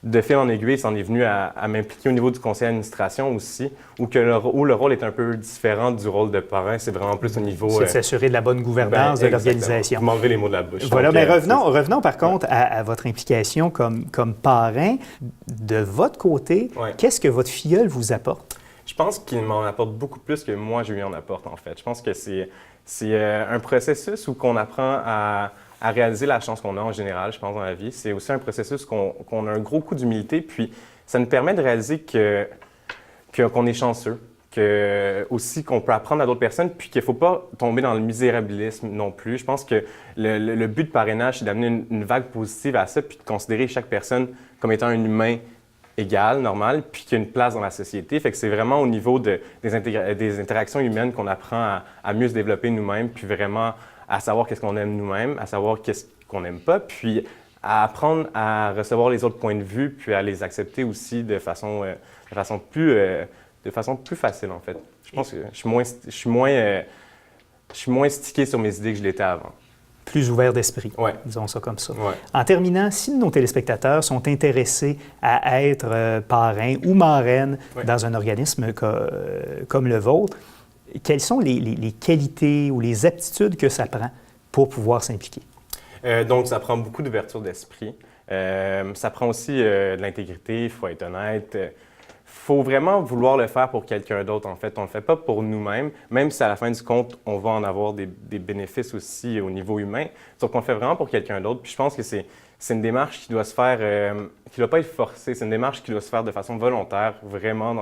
H: de fil en aiguille, ça en est venu à m'impliquer au niveau du conseil d'administration aussi, où le rôle est un peu différent du rôle de parrain. C'est vraiment plus au niveau...
A: C'est de s'assurer de la bonne gouvernance de l'organisation.
H: Vous m'enlevez les mots de la bouche.
A: Voilà,
H: Donc,
A: mais revenons par contre à votre implication comme parrain. De votre côté, qu'est-ce que votre filleul vous apporte?
H: Je pense qu'il m'en apporte beaucoup plus que moi, je lui en apporte, en fait. Je pense que c'est un processus où qu'on apprend à réaliser la chance qu'on a en général, je pense, dans la vie. C'est aussi un processus qu'on a un gros coup d'humilité, puis ça nous permet de réaliser qu'on est chanceux, aussi qu'on peut apprendre à d'autres personnes, puis qu'il ne faut pas tomber dans le misérabilisme non plus. Je pense que le but de parrainage, c'est d'amener une vague positive à ça, puis de considérer chaque personne comme étant un humain égal, normal, puis qu'il y a une place dans la société. Fait que c'est vraiment au niveau des interactions humaines qu'on apprend à mieux se développer nous-mêmes, puis vraiment à savoir qu'est-ce qu'on aime nous-mêmes, à savoir qu'est-ce qu'on n'aime pas, puis à apprendre à recevoir les autres points de vue, puis à les accepter aussi de façon plus facile, en fait. Je pense que je suis moins stické sur mes idées que je l'étais avant.
A: Plus ouvert d'esprit, disons ça comme ça. En terminant, si nos téléspectateurs sont intéressés à être parrain ou marraine dans un organisme comme le vôtre, quelles sont les qualités ou les aptitudes que ça prend pour pouvoir s'impliquer?
H: Donc, ça prend beaucoup d'ouverture d'esprit. Ça prend aussi de l'intégrité, il faut être honnête. Il faut vraiment vouloir le faire pour quelqu'un d'autre, en fait. On ne le fait pas pour nous-mêmes, même si à la fin du compte, on va en avoir des bénéfices aussi au niveau humain. Donc, on le fait vraiment pour quelqu'un d'autre. Puis je pense que c'est une démarche qui doit se faire, qui ne doit pas être forcée. C'est une démarche qui doit se faire de façon volontaire, vraiment,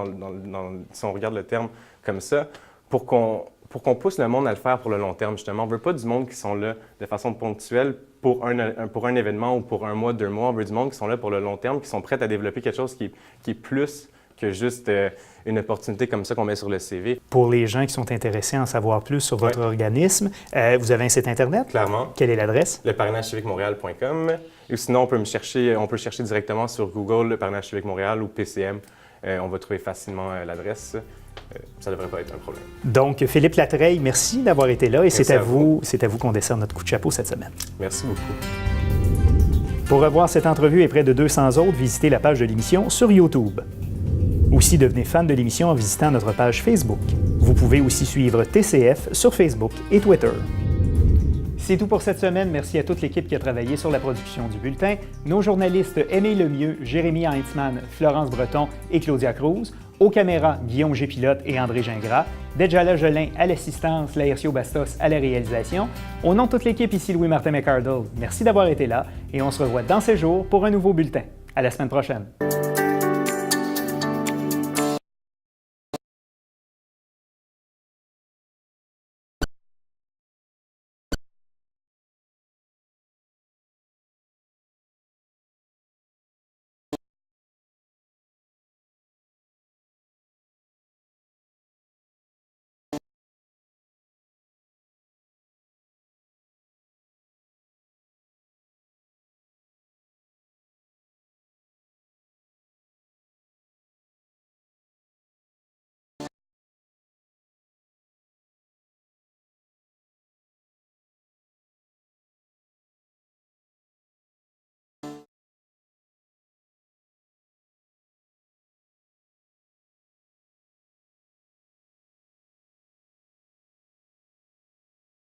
H: si on regarde le terme comme ça, pour qu'on pousse le monde à le faire pour le long terme, justement. On ne veut pas du monde qui sont là de façon ponctuelle pour un événement ou pour un mois, 2 mois. On veut du monde qui sont là pour le long terme, qui sont prêts à développer quelque chose qui est plus que juste une opportunité comme ça qu'on met sur le CV.
A: Pour les gens qui sont intéressés à en savoir plus sur votre organisme, vous avez un site Internet?
H: Clairement.
A: Quelle est l'adresse?
H: leparrainageciviquemontréal.com. Ou sinon, on peut chercher directement sur Google, le Parrainage Civique Montréal ou PCM. On va trouver facilement l'adresse. Ça ne devrait pas être un problème.
A: Donc, Philippe Latreille, merci d'avoir été là et c'est à vous qu'on dessert notre coup de chapeau cette semaine.
H: Merci beaucoup.
A: Pour revoir cette entrevue et près de 200 autres, visitez la page de l'émission sur YouTube. Aussi, devenez fan de l'émission en visitant notre page Facebook. Vous pouvez aussi suivre TCF sur Facebook et Twitter. C'est tout pour cette semaine. Merci à toute l'équipe qui a travaillé sur la production du bulletin. Nos journalistes Aimé Lemieux, Jérémy Heintzmann, Florence Breton et Claudia Cruz. Aux caméras, Guillaume Gépilote et André Gingras. Dejala Jolin à l'assistance, Laërcio Bastos à la réalisation. Au nom de toute l'équipe, ici Louis-Martin McArdle. Merci d'avoir été là et on se revoit dans ces jours pour un nouveau bulletin. À la semaine prochaine.